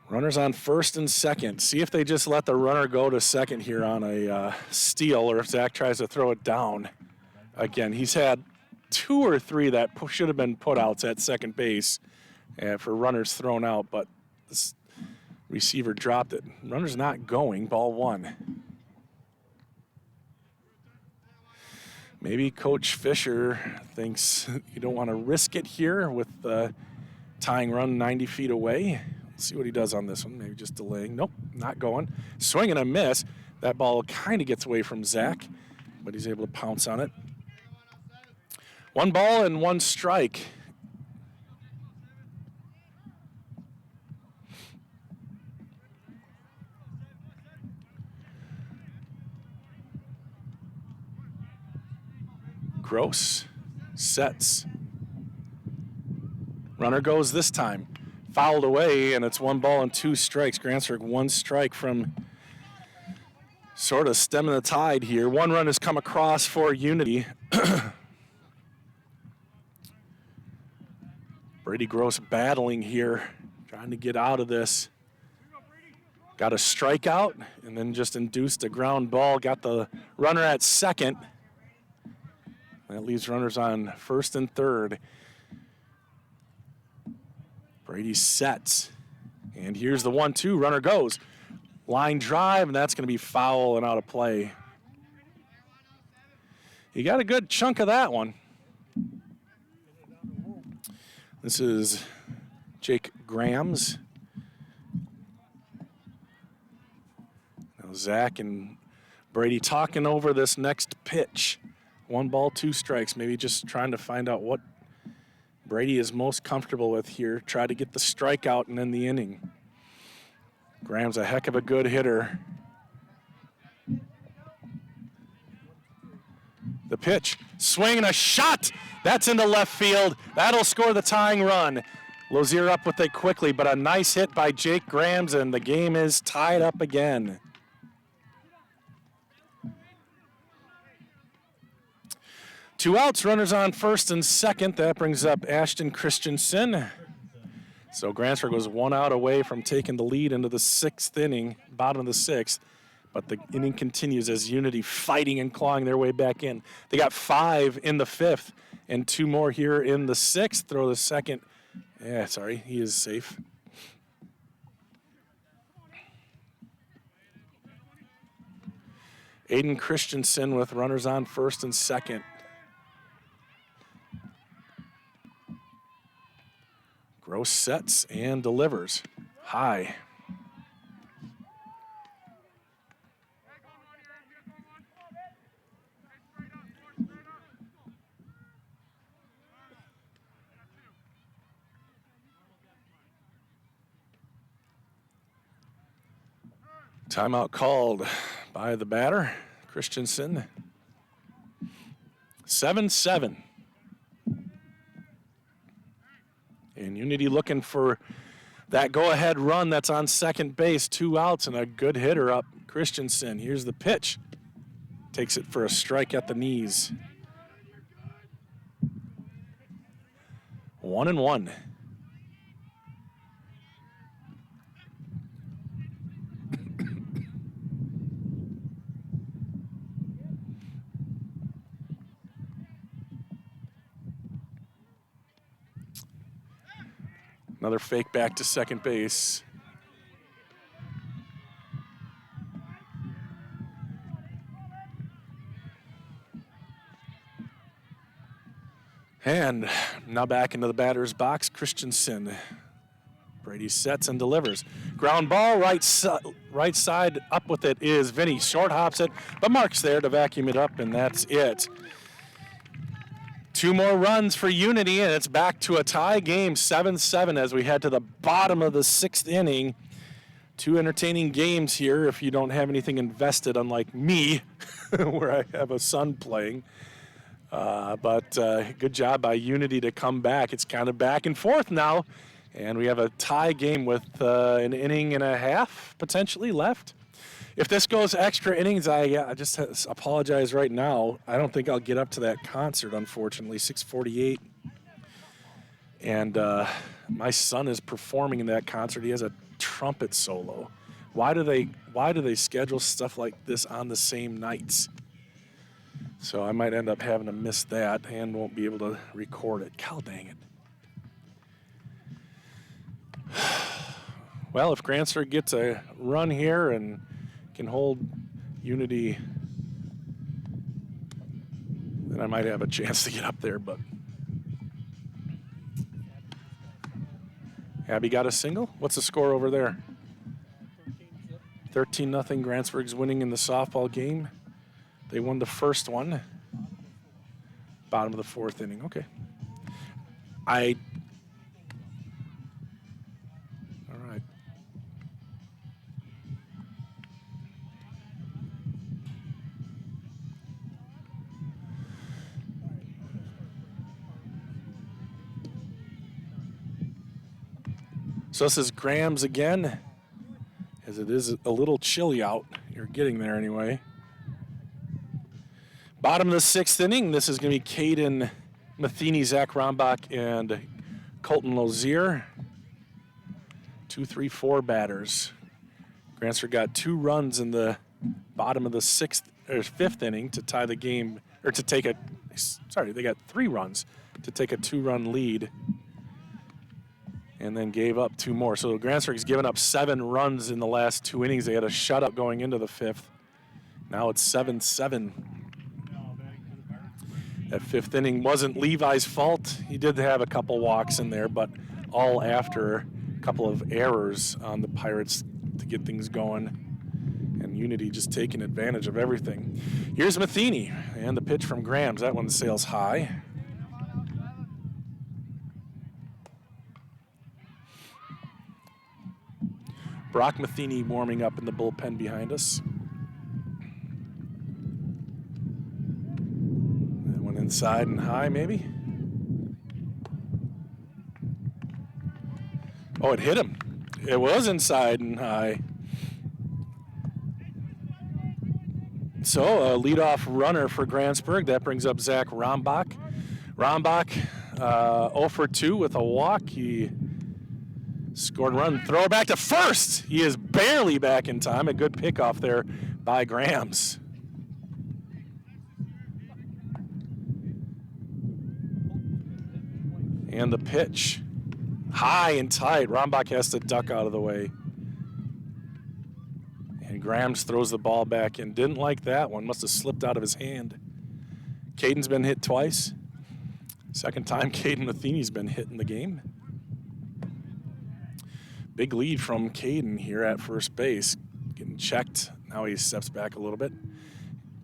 Runners on first and second. See if they just let the runner go to second here on a steal, or if Zach tries to throw it down. Again, he's had 2 or 3 that should have been putouts at second base for runners thrown out, but this receiver dropped it. Runner's not going, ball 1. Maybe Coach Fisher thinks you don't want to risk it here with the tying run 90 feet away. Let's see what he does on this one. Maybe just delaying. Nope, not going. Swing and a miss. That ball kind of gets away from Zach, but he's able to pounce on it. 1 ball and 1 strike. Gross sets. Runner goes this time. Fouled away, and it's 1 ball and 2 strikes. Grantsburg 1 strike from sort of stemming the tide here. 1 run has come across for Unity. Brady Gross battling here, trying to get out of this. Got a strikeout and then just induced a ground ball. Got the runner at second. That leaves runners on first and third. Brady sets. And here's the 1-2. Runner goes. Line drive, and that's going to be foul and out of play. He got a good chunk of that one. This is Jake Grams. Now Zach and Brady talking over this next pitch. 1 ball, 2 strikes. Maybe just trying to find out what Brady is most comfortable with here. Try to get the strikeout and end the inning. Graham's a heck of a good hitter. The pitch, swing and a shot. That's into left field. That'll score the tying run. Lozier up with it quickly, but a nice hit by Jake Grams, and the game is tied up again. Two outs, runners on first and second. That brings up Ashton Christensen. So Grantsburg was 1 out away from taking the lead into the 6th inning, bottom of the 6th. But the inning continues as Unity fighting and clawing their way back in. They got 5 in the 5th and 2 more here in the 6th. Throw the second. Yeah, sorry, he is safe. Aiden Christensen with runners on first and second. Gross sets and delivers. High. Timeout called by the batter, Christensen. 7-7. And Unity looking for that go-ahead run that's on second base. 2 outs and a good hitter up, Christensen. Here's the pitch. Takes it for a strike at the knees. 1-1. Another fake back to second base. And now back into the batter's box, Christensen. Brady sets and delivers. Ground ball, right side, up with it is Vinny. Short hops it, but Mark's there to vacuum it up, and that's it. 2 more runs for Unity, and it's back to a tie game, 7-7, as we head to the bottom of the 6th inning. 2 entertaining games here if you don't have anything invested, unlike me, where I have a son playing. But good job by Unity to come back. It's kind of back and forth now. And we have a tie game with an inning and a half potentially left. If this goes extra innings, I just apologize right now. I don't think I'll get up to that concert, unfortunately, 6:48. And my son is performing in that concert. He has a trumpet solo. Why do they schedule stuff like this on the same nights? So I might end up having to miss that and won't be able to record it. God dang it. Well, if Grantsburg gets a run here and can hold Unity, then I might have a chance to get up there, but Abby got a single. What's the score over there? 13-0. Grantsburg's winning in the softball game. They won the first one. Bottom of the 4th inning. Okay. All right. So this is Grams again, as it is a little chilly out. You're getting there anyway. Bottom of the 6th inning, this is going to be Caden Matheny, Zach Rombach, and Colton Lozier. 2, 3, 4 batters. Grantsburg got 2 runs in the bottom of the 5th inning to tie the game, or to take a, sorry, they got 3 runs to take a 2-run lead, and then gave up 2 more. So Grantsburg's given up 7 runs in the last 2 innings. They had a shutout going into the 5th. Now it's 7-7. That 5th inning wasn't Levi's fault. He did have a couple walks in there, but all after a couple of errors on the Pirates to get things going. And Unity just taking advantage of everything. Here's Matheny and the pitch from Grams. That one sails high. Brock Matheny warming up in the bullpen behind us. That one inside and high, maybe. Oh, it hit him. It was inside and high. So a leadoff runner for Grantsburg. That brings up Zach Rombach. Rombach 0 for 2 with a walk. He scored a run, throw it back to first. He is barely back in time. A good pickoff there by Grams. And the pitch, high and tight. Rombach has to duck out of the way. And Grams throws the ball back in. Didn't like that one. Must have slipped out of his hand. Caden's been hit twice. Second time Caden Matheny's been hit in the game. Big lead from Caden here at first base. Getting checked. Now he steps back a little bit.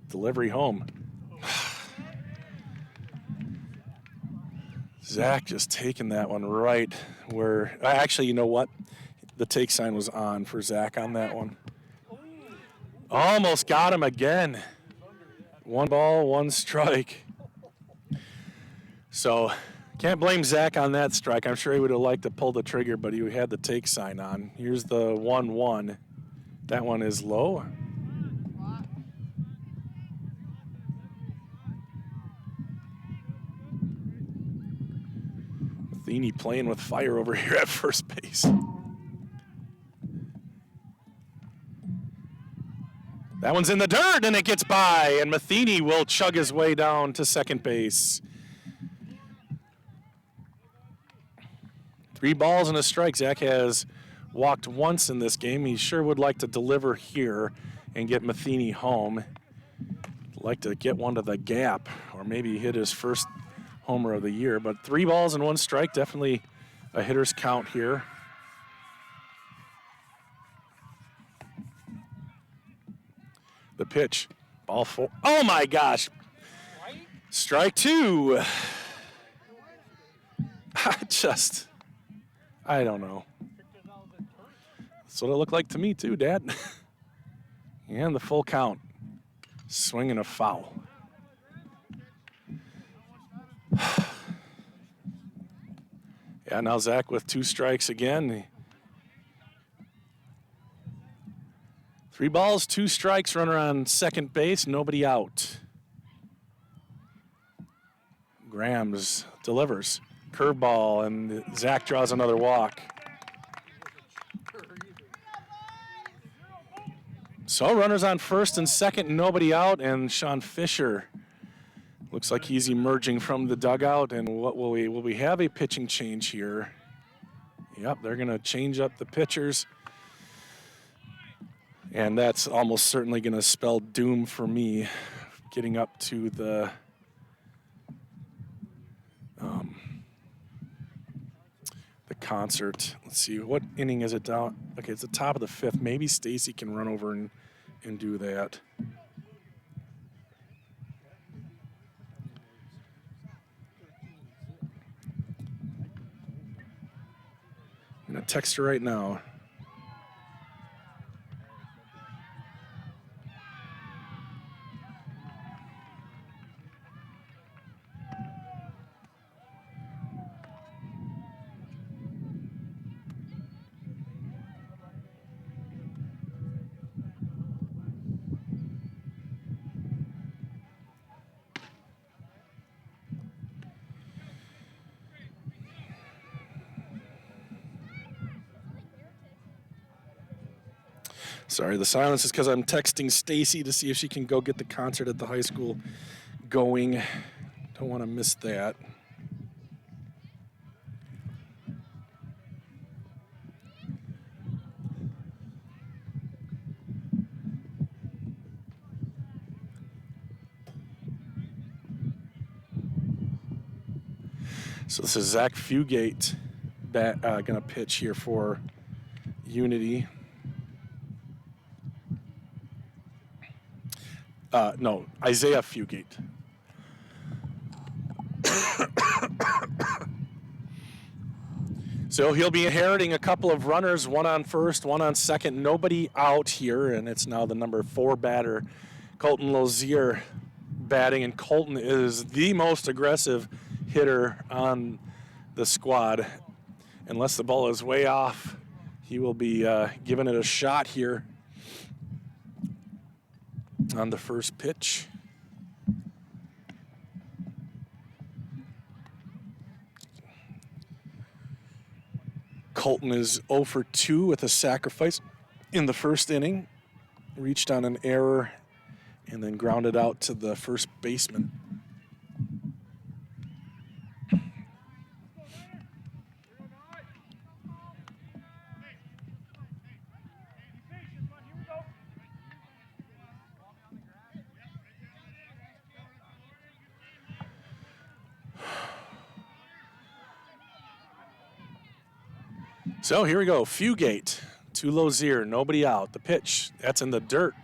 Delivery home. Zach just taking that one right where, actually, you know what? The take sign was on for Zach on that one. Almost got him again. 1 ball, 1 strike. So can't blame Zach on that strike. I'm sure he would have liked to pull the trigger, but he had the take sign on. Here's the 1-1. That one is low. Matheny playing with fire over here at first base. That one's in the dirt, and it gets by, and Matheny will chug his way down to second base. 3 balls and a strike. Zach has walked once in this game. He sure would like to deliver here and get Matheny home. Like to get one to the gap, or maybe hit his first homer of the year. But 3 balls and 1 strike, definitely a hitter's count here. The pitch, ball 4. Oh my gosh! Strike 2. I don't know. That's what it looked like to me too, Dad. And the full count. Swing and a foul. Yeah, now Zach with 2 strikes again. 3 balls, 2 strikes, runner on second base, nobody out. Grams delivers. Curveball, and Zach draws another walk. So runners on first and second, nobody out, and Sean Fisher looks like he's emerging from the dugout. And what will we have a pitching change here? Yep, they're going to change up the pitchers. And that's almost certainly going to spell doom for me getting up to the concert. Let's see, what inning is it down? Okay, it's the top of the 5th. Maybe Stacy can run over and do that. I'm going to text her right now. Sorry, the silence is because I'm texting Stacy to see if she can go get the concert at the high school going. Don't want to miss that. So this is Zach Fugate going to pitch here for Unity. No, Isaiah Fugate. So he'll be inheriting a couple of runners, 1 on first, 1 on second, nobody out here, and it's now the number 4 batter, Colton Lozier, batting, and Colton is the most aggressive hitter on the squad. Unless the ball is way off, he will be giving it a shot here on the first pitch. Colton is 0 for 2 with a sacrifice in the first inning. Reached on an error and then grounded out to the first baseman. So here we go, Fugate to Lozier, nobody out. The pitch, that's in the dirt.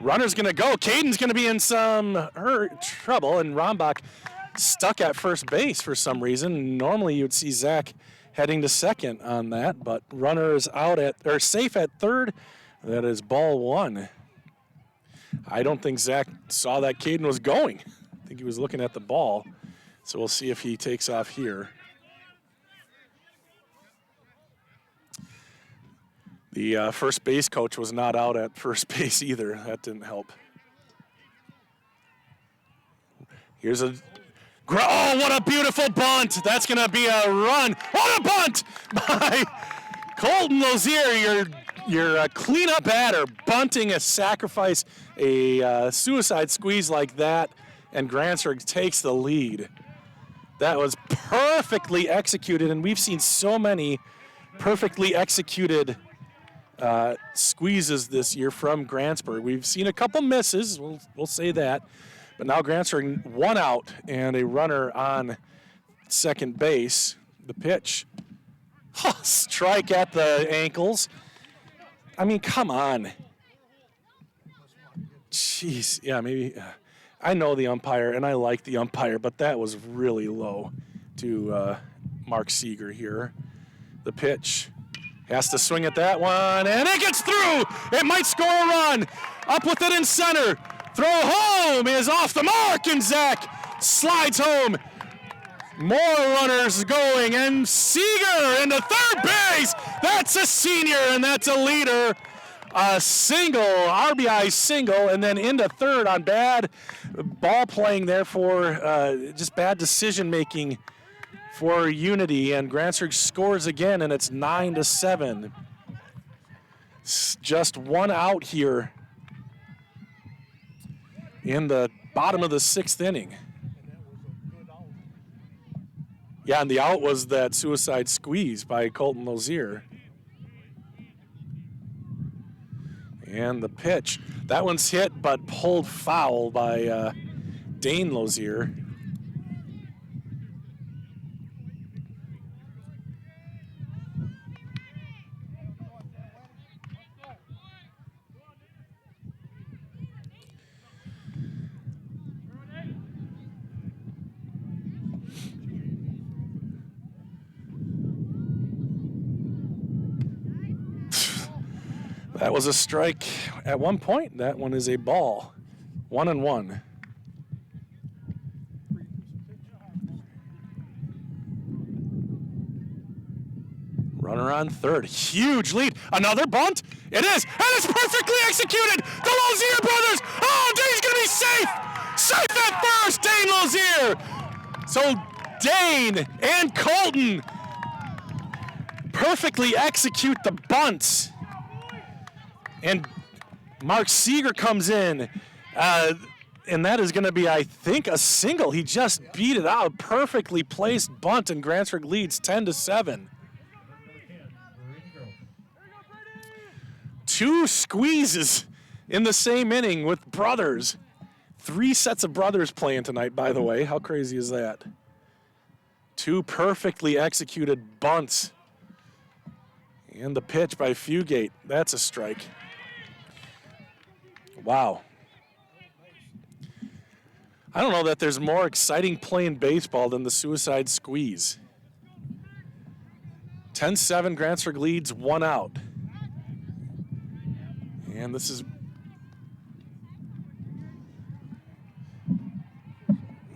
Runner's gonna go, Caden's gonna be in some trouble, and Rombach stuck at first base for some reason. Normally you'd see Zach heading to second on that, but runner is safe at third. That is ball 1. I don't think Zach saw that Caden was going. I think he was looking at the ball. So we'll see if he takes off here. The first base coach was not out at first base either. That didn't help. Here's oh, what a beautiful bunt. That's going to be a run. What a bunt by Colton Lozier, your cleanup batter, bunting a sacrifice, a suicide squeeze like that, and Grantsburg takes the lead. That was perfectly executed, and we've seen so many perfectly executed squeezes this year from Grantsburg. We've seen a couple misses, we'll say that, But now Grantsburg 1 out and a runner on second base. The pitch. Strike at the ankles. I mean, come on. Jeez. Yeah, maybe. I know the umpire, and I like the umpire, but that was really low to Mark Seeger here. The pitch. Has to swing at that one, and it gets through. It might score a run. Up with it in center. Throw home is off the mark, and Zach slides home. More runners going, and Seeger into third base. That's a senior, and that's a leader. A single, RBI single, and then into third on bad ball playing there for just bad decision making for Unity, and Grantsburg scores again, and it's 9-7. Just 1 out here in the bottom of the 6th inning. Yeah, and the out was that suicide squeeze by Colton Lozier. And the pitch. That one's hit but pulled foul by Dane Lozier. That was a strike at one point. That one is a ball. 1-1. Runner on third. Huge lead. Another bunt. It is. And it's perfectly executed. The Lozier brothers. Oh, Dane's going to be safe. Safe at first, Dane Lozier. So Dane and Colton perfectly execute the bunts. And Mark Seeger comes in, and that is going to be, I think, a single. He just beat it out. Perfectly placed bunt, and Grantsburg leads 10-7. 2 squeezes in the same inning with brothers. 3 sets of brothers playing tonight, by the way. How crazy is that? 2 perfectly executed bunts. And the pitch by Fugate. That's a strike. Wow. I don't know that there's more exciting playing baseball than the suicide squeeze. 10-7, Grantsburg leads 1 out. And this is...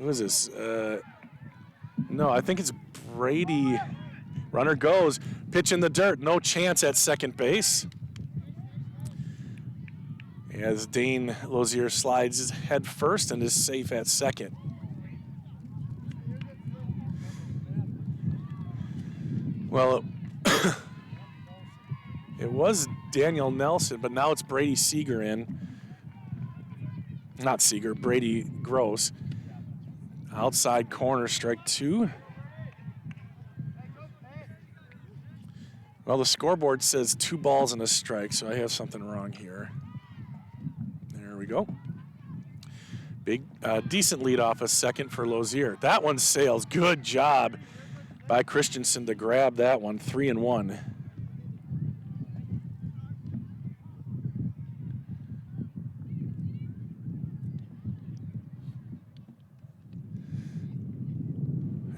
Who is this? No, I think it's Brady. Runner goes. Pitch in the dirt. No chance at second base. As Dane Lozier slides his head first and is safe at second. Well, it was Daniel Nelson, but now it's Brady Seeger in. Not Seeger, Brady Gross. Outside corner, strike 2. Well, the scoreboard says 2 balls and a strike, so I have something wrong here. There we go. Big, decent lead off a second for Lozier. That one sails. Good job by Christensen to grab that one. 3-1.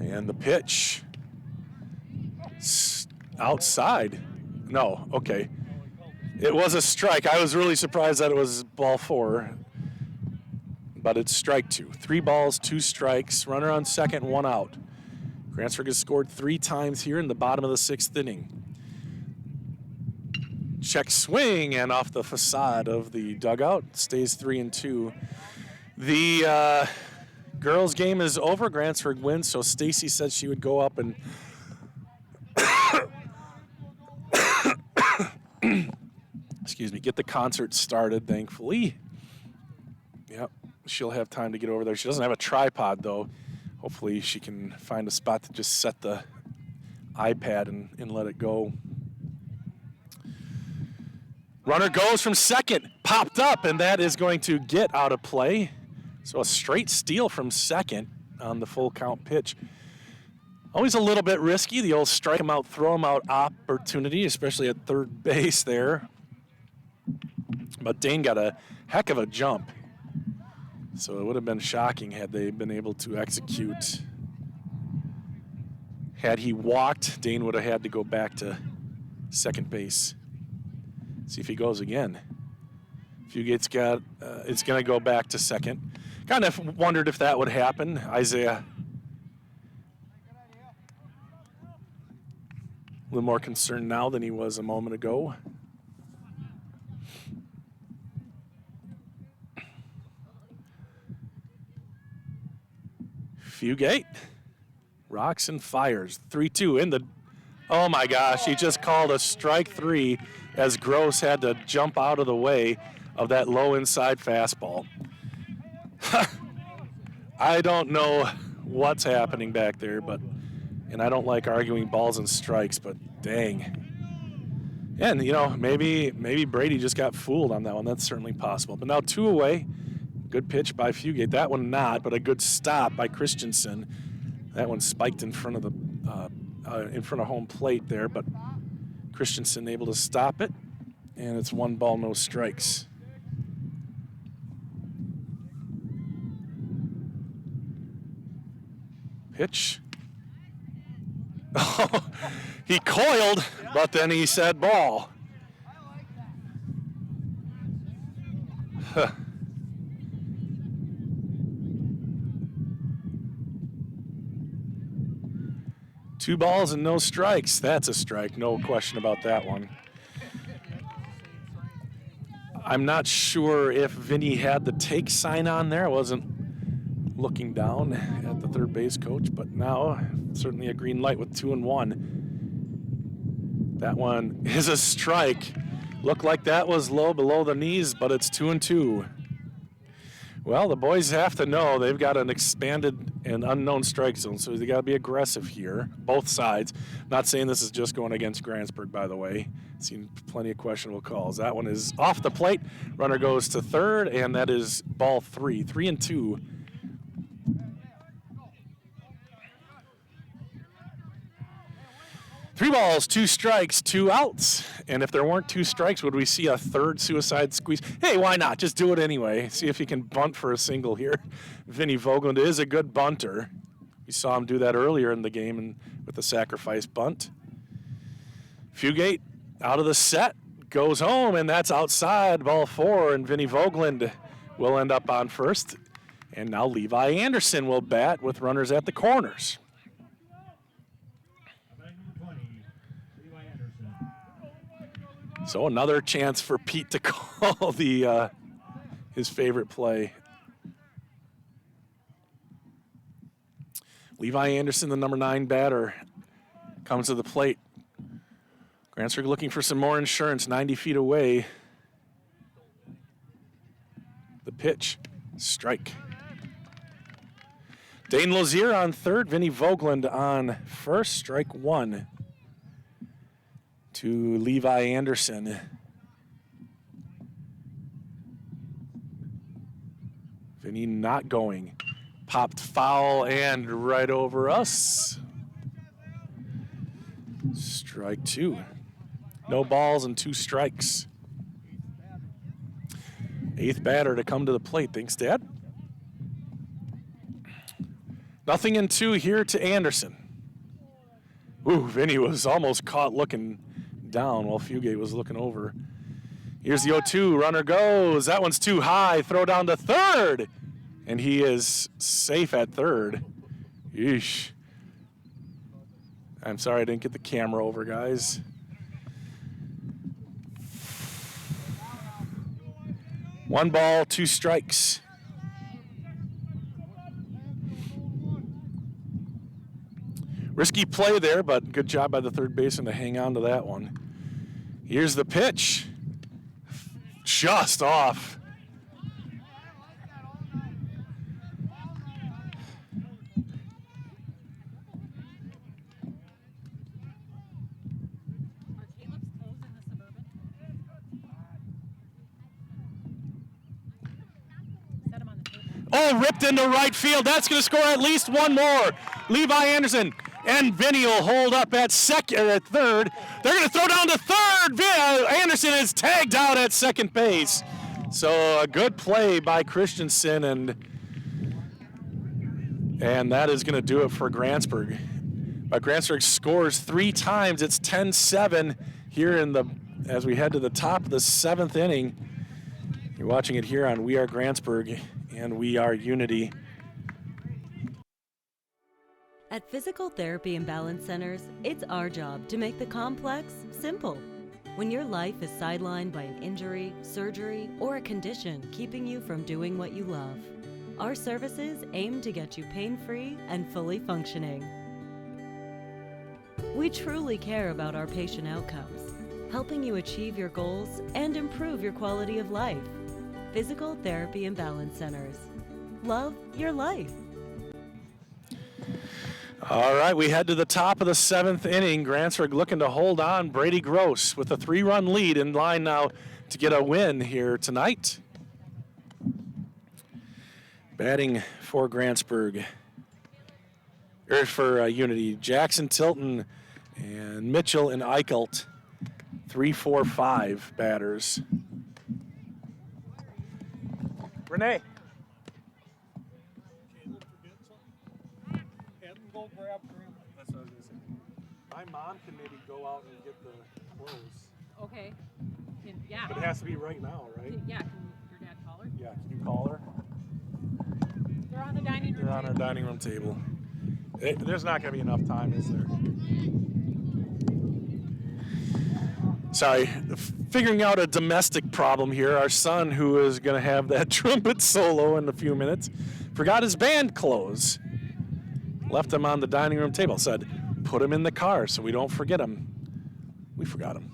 And the pitch. Outside. No, okay. It was a strike. I was really surprised that it was ball 4. But it's strike 2. 3 balls, 2 strikes. Runner on second, 1 out. Grantsburg has scored 3 times here in the bottom of the 6th inning. Check swing and off the facade of the dugout. Stays 3-2. The girls' game is over. Grantsburg wins, so Stacy said she would go up and excuse me, get the concert started, thankfully. Yep, she'll have time to get over there. She doesn't have a tripod, though. Hopefully she can find a spot to just set the iPad and let it go. Runner goes from second, popped up, and that is going to get out of play. So a straight steal from second on the full count pitch. Always a little bit risky, the old strike him out, throw him out opportunity, especially at third base there. But Dane got a heck of a jump. So it would have been shocking had they been able to execute. Had he walked, Dane would have had to go back to second base. See if he goes again. Fugate's got, it's going to go back to second. Kind of wondered if that would happen. Isaiah a little more concerned now than he was a moment ago. Fugate rocks and fires. 3-2 in the, oh my gosh, he just called a strike 3 as Gross had to jump out of the way of that low inside fastball. I don't know what's happening back there, but, and I don't like arguing balls and strikes, but dang. And, you know, maybe Brady just got fooled on that one. That's certainly possible. But now 2 away. Good pitch by Fugate. That one not, but a good stop by Christensen. That one spiked in front of the home plate there, but Christensen able to stop it, and it's 1 ball, no strikes. Pitch. Oh, he coiled, but then he said ball. Huh. Two balls and no strikes. That's a strike, no question about that one. I'm not sure if Vinny had the take sign on there. I wasn't looking down at the third base coach, but now certainly a green light with 2-1. That one is a strike. Looked like that was low below the knees, but it's 2-2. Well, the boys have to know they've got an expanded and unknown strike zone, so they got to be aggressive here, both sides. Not saying this is just going against Grantsburg, by the way. Seen plenty of questionable calls. That one is off the plate. Runner goes to third, and that is ball 3. 3-2. Three balls, 2 strikes, 2 outs. And if there weren't 2 strikes, would we see a third suicide squeeze? Hey, why not? Just do it anyway. See if he can bunt for a single here. Vinny Vogeland is a good bunter. We saw him do that earlier in the game and with the sacrifice bunt. Fugate out of the set, goes home, and that's outside, ball 4, and Vinny Vogeland will end up on first. And now Levi Anderson will bat with runners at the corners. So another chance for Pete to call the his favorite play. Levi Anderson, the number 9 batter, comes to the plate. Grantsburg looking for some more insurance, 90 feet away. The pitch, strike. Dane Lazier on third, Vinny Vogeland on first, strike 1. To Levi Anderson. Vinny not going. Popped foul and right over us. Strike 2. No balls and 2 strikes. 8th batter to come to the plate. Thanks, Dad. Nothing in 2 here to Anderson. Ooh, Vinny was almost caught looking down while Fugate was looking over. Here's the 0-2, runner goes. That one's too high, throw down to third. And he is safe at third. Yeesh. I'm sorry I didn't get the camera over, guys. One ball, 2 strikes. Risky play there, but good job by the third baseman to hang on to that one. Here's the pitch. Just off. Oh, ripped into right field. That's going to score at least one more. Levi Anderson and Vinny will hold up at third. They're going to throw down to third. Anderson is tagged out at second base. So a good play by Christensen, and that is going to do it for Grantsburg. But Grantsburg scores 3 times. It's 10-7 here as we head to the top of the 7th inning. You're watching it here on We Are Grantsburg and We Are Unity. At Physical Therapy and Balance Centers, it's our job to make the complex simple. When your life is sidelined by an injury, surgery, or a condition keeping you from doing what you love, our services aim to get you pain-free and fully functioning. We truly care about our patient outcomes, helping you achieve your goals and improve your quality of life. Physical Therapy and Balance Centers. Love your life. All right, we head to the top of the 7th inning. Grantsburg looking to hold on. Brady Gross with a 3-run lead in line now to get a win here tonight. Batting for Grantsburg, or for Unity, Jackson Tilton and Mitchell and Eichelt, 3, 4, 5 batters. Renee. That's what I was gonna say. My mom can maybe go out and get the clothes. Okay. Yeah. But it has to be right now, right? Yeah. Can your dad call her? Yeah, can you call her? They're on the dining room. They're on our dining room table. There's not going to be enough time, is there? Sorry, figuring out a domestic problem here. Our son, who is going to have that trumpet solo in a few minutes, forgot his band clothes. Left them on the dining room table. Said, put them in the car so we don't forget them. We forgot them.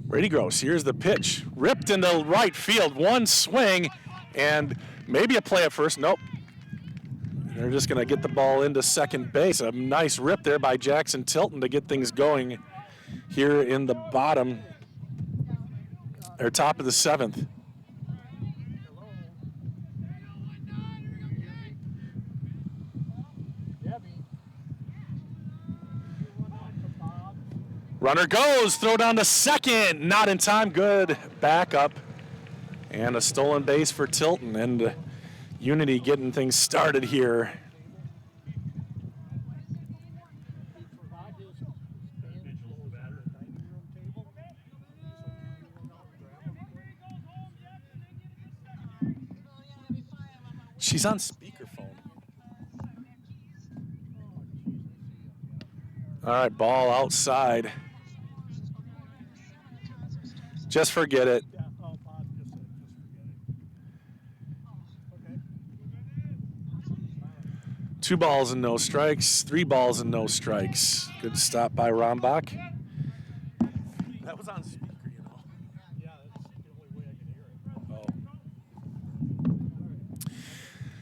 Brady Gross, here's the pitch. Ripped into right field. One swing and maybe a play at first. Nope. They're just going to get the ball into second base. A nice rip there by Jackson Tilton to get things going here in the bottom, or top of the 7th. Runner goes, throw down to second, not in time, good backup. And a stolen base for Tilton, and Unity getting things started here. She's on speakerphone. All right, ball outside. Just forget it. 2 balls and no strikes, 3 balls and no strikes. Good stop by Rombach. That was on speaker, you know. Yeah, that's the only way I can hear it.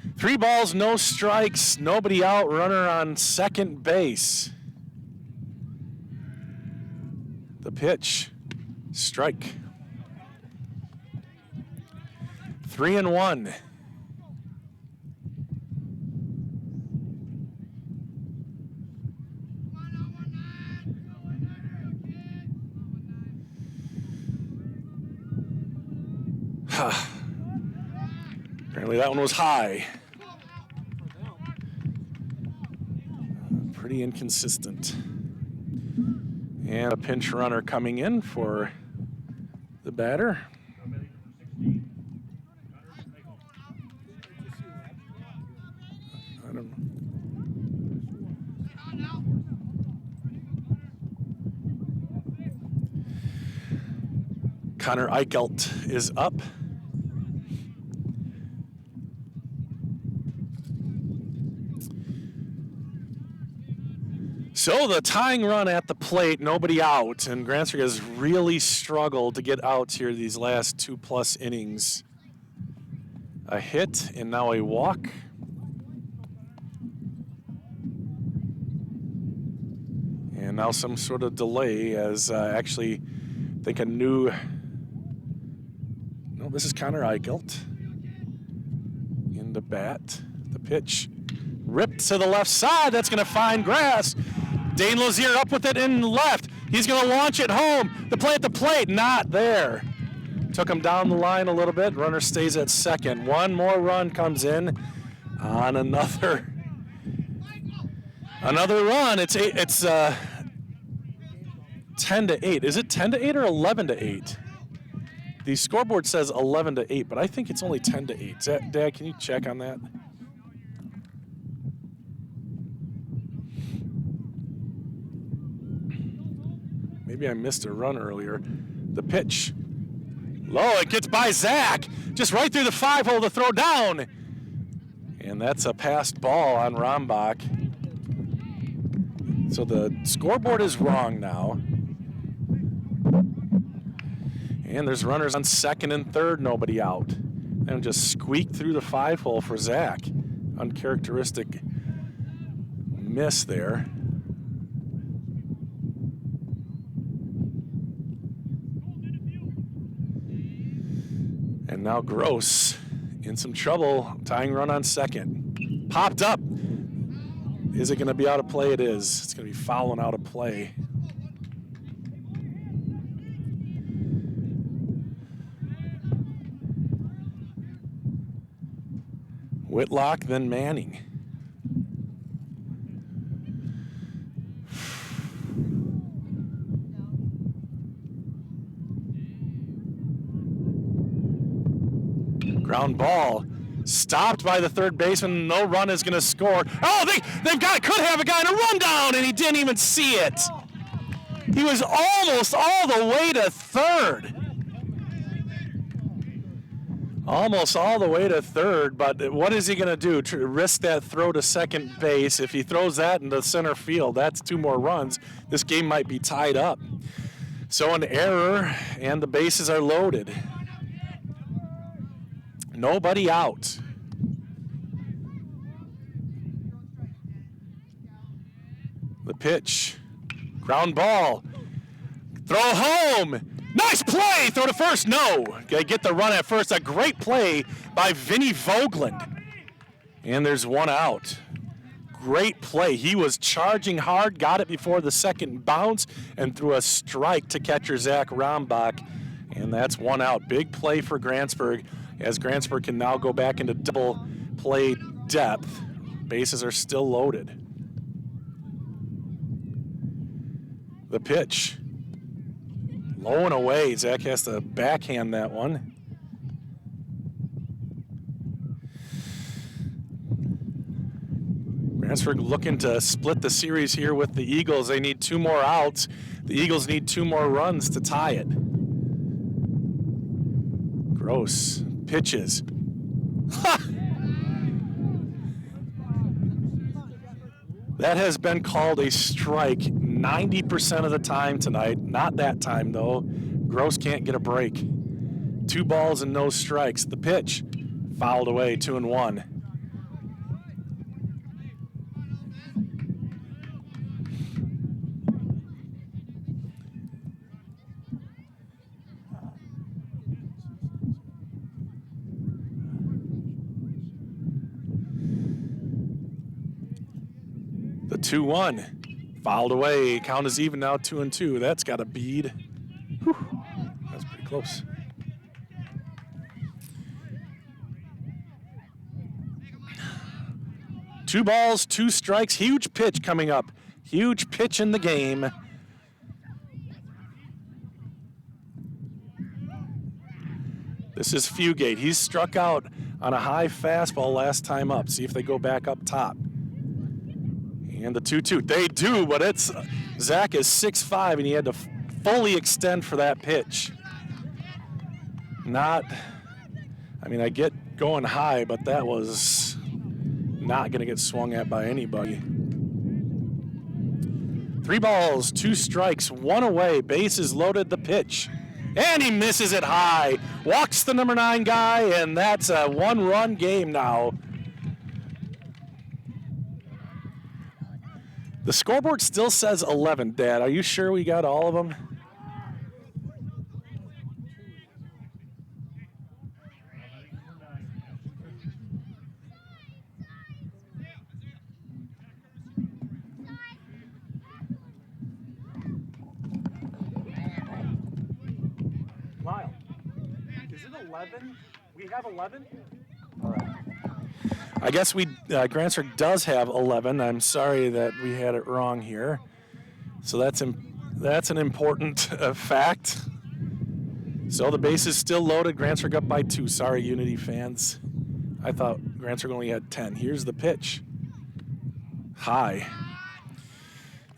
Oh. 3 balls, no strikes, nobody out, runner on second base. The pitch, strike. 3-1. Apparently that one was high. Pretty inconsistent. And a pinch runner coming in for the batter. I don't know. Connor Eichelt is up. So the tying run at the plate, nobody out, and Grantsburg has really struggled to get outs here these last 2+ innings. A hit and now a walk. And now some sort of delay as actually, I think no, this is Connor Eichelt. bat. The pitch ripped to the left side. That's going to find grass. Dane Lazier up with it in left. He's going to launch it home. The play at the plate, not there. Took him down the line a little bit. Runner stays at second. One more run comes in on another run. It's 10-8. Is it 10-8 or 11-8? The scoreboard says 11-8, but I think it's only 10-8. Dad, can you check on that? Maybe I missed a run earlier. The pitch. Low, it gets by Zach. Just right through the 5-hole to throw down. And that's a passed ball on Rombach. So the scoreboard is wrong now. And there's runners on second and third, nobody out. And just squeaked through the 5-hole for Zach. Uncharacteristic miss there. And now Gross in some trouble, tying run on second. Popped up. Is it going to be out of play? It is. It's going to be fouling out of play. Whitlock, then Manning. Ground ball. Stopped by the third baseman. No run is going to score. Oh, could have a guy in a rundown, and he didn't even see it. He was almost all the way to third. Almost all the way to third, but what is he going to do? Risk that throw to second base? If he throws that into center field, that's 2 more runs. This game might be tied up. So an error, and the bases are loaded. Nobody out. The pitch. Ground ball. Throw home. Nice play. Throw to first. No. Gotta get the run at first. A great play by Vinny Vogland. And there's one out. Great play. He was charging hard, got it before the second bounce, and threw a strike to catcher Zach Rombach. And that's one out. Big play for Grantsburg, as Grantsburg can now go back into double play depth. Bases are still loaded. The pitch. Low and away. Zach has to backhand that one. Grantsburg looking to split the series here with the Eagles. They need 2 more outs. The Eagles need 2 more runs to tie it. Gross. Pitches. Ha! That has been called a strike 90% of the time tonight. Not that time, though. Gross can't get a break. 2 balls and no strikes. The pitch fouled away, 2-1. The 2-1 fouled away. Count is even now, 2-2. That's got a bead. Whew. That's pretty close. Two balls, 2 strikes. Huge pitch coming up. Huge pitch in the game. This is Fugate. He's struck out on a high fastball last time up. See if they go back up top. And the 2-2. They do, but it's Zach is 6'5", and he had to fully extend for that pitch. I get going high, but that was not going to get swung at by anybody. 3 balls, 2 strikes, 1 away. Bases loaded. The pitch. And he misses it high. Walks the number 9 guy, and that's a 1-run game now. The scoreboard still says 11, Dad. Are you sure we got all of them? 11? We have 11? I guess Grantsburg does have 11. I'm sorry that we had it wrong here. So that's an important fact. So the base is still loaded. Grantsburg up by 2. Sorry, Unity fans. I thought Grantsburg only had 10. Here's the pitch. High.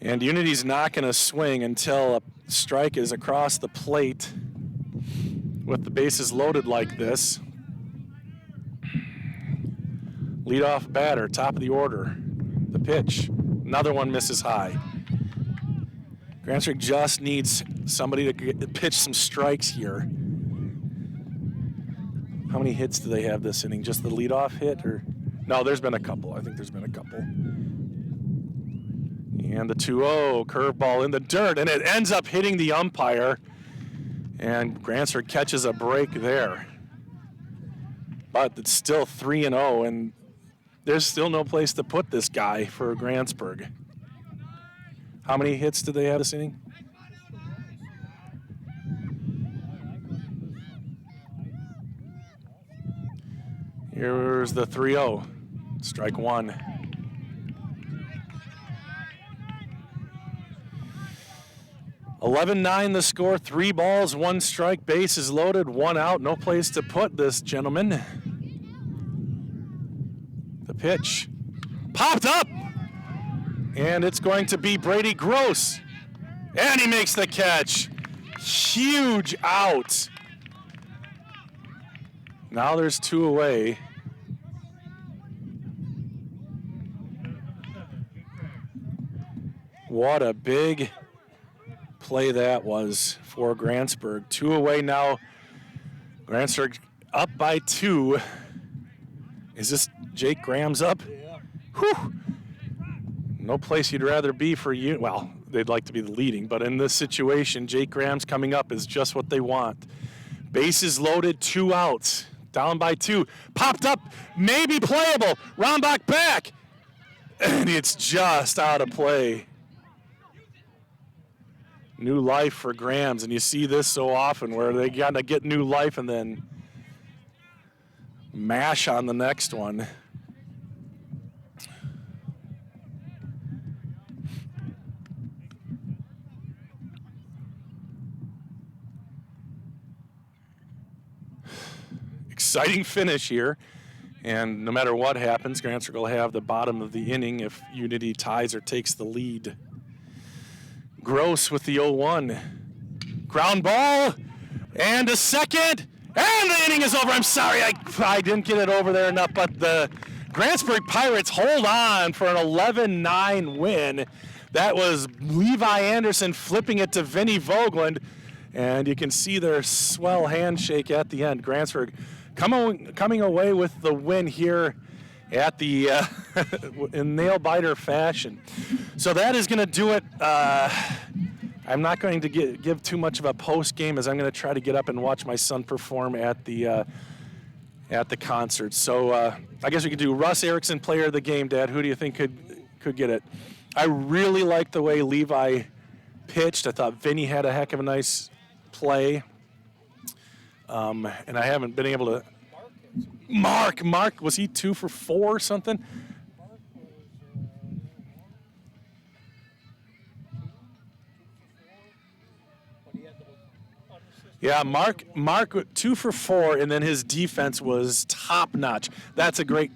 And Unity's not going to swing until a strike is across the plate with the bases loaded like this. Leadoff batter, top of the order. The pitch. Another one misses high. Grantsburg just needs somebody to pitch some strikes here. How many hits do they have this inning? Just the leadoff hit? Or no, there's been a couple. I think there's been a couple. And the 2-0 curveball in the dirt, and it ends up hitting the umpire. And Grantsburg catches a break there. But it's still 3-0, and there's still no place to put this guy for Grantsburg. How many hits did they have this inning? Here's the 3-0. Strike one. (11-9) the score. 3 balls, 1 strike. Base is loaded, 1 out. No place to put this gentleman. The pitch. Popped up! And it's going to be Brady Gross. And he makes the catch. Huge out. Now there's 2 away. What a big play that was for Grantsburg. 2 away now. Grantsburg up by 2. Is this Jake Graham's up? Yeah. Whew. No place you'd rather be for you. Well, they'd like to be the leading, but in this situation, Jake Graham's coming up is just what they want. Bases loaded, 2 outs. Down by 2. Popped up, maybe playable. Rombach back. And it's just out of play. New life for Grams, and you see this so often where they got to get new life and then mash on the next one. Exciting finish here, and no matter what happens, Grantsburg will have the bottom of the inning if Unity ties or takes the lead. Gross with the 0-1. Ground ball, and a second, and the inning is over. I'm sorry, I didn't get it over there enough, but the Grantsburg Pirates hold on for an 11-9 win. That was Levi Anderson flipping it to Vinny Vogeland, and you can see their swell handshake at the end. Grantsburg coming away with the win here at the in nail-biter fashion. So that is going to do it. I'm not going to give too much of a post game, as I'm going to try to get up and watch my son perform at the concert. So I guess we could do Russ Erickson, player of the game. Dad, who do you think could get it? I really liked the way Levi pitched. I thought Vinny had a heck of a nice play. And I haven't been able to. Mark, was he 2 for 4 or something? Yeah, Mark 2 for 4, and then his defense was top notch. That's a great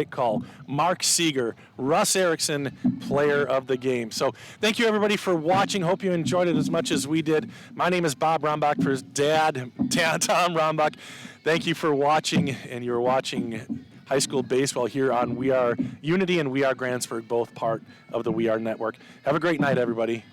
call. Mark Seeger, Russ Erickson, player of the game. So thank you everybody for watching. Hope you enjoyed it as much as we did. My name is Bob Rombach for his dad, Tom Rombach. Thank you for watching, and you're watching high school baseball here on We Are Unity and We Are Grantsburg, both part of the We Are Network. Have a great night, everybody.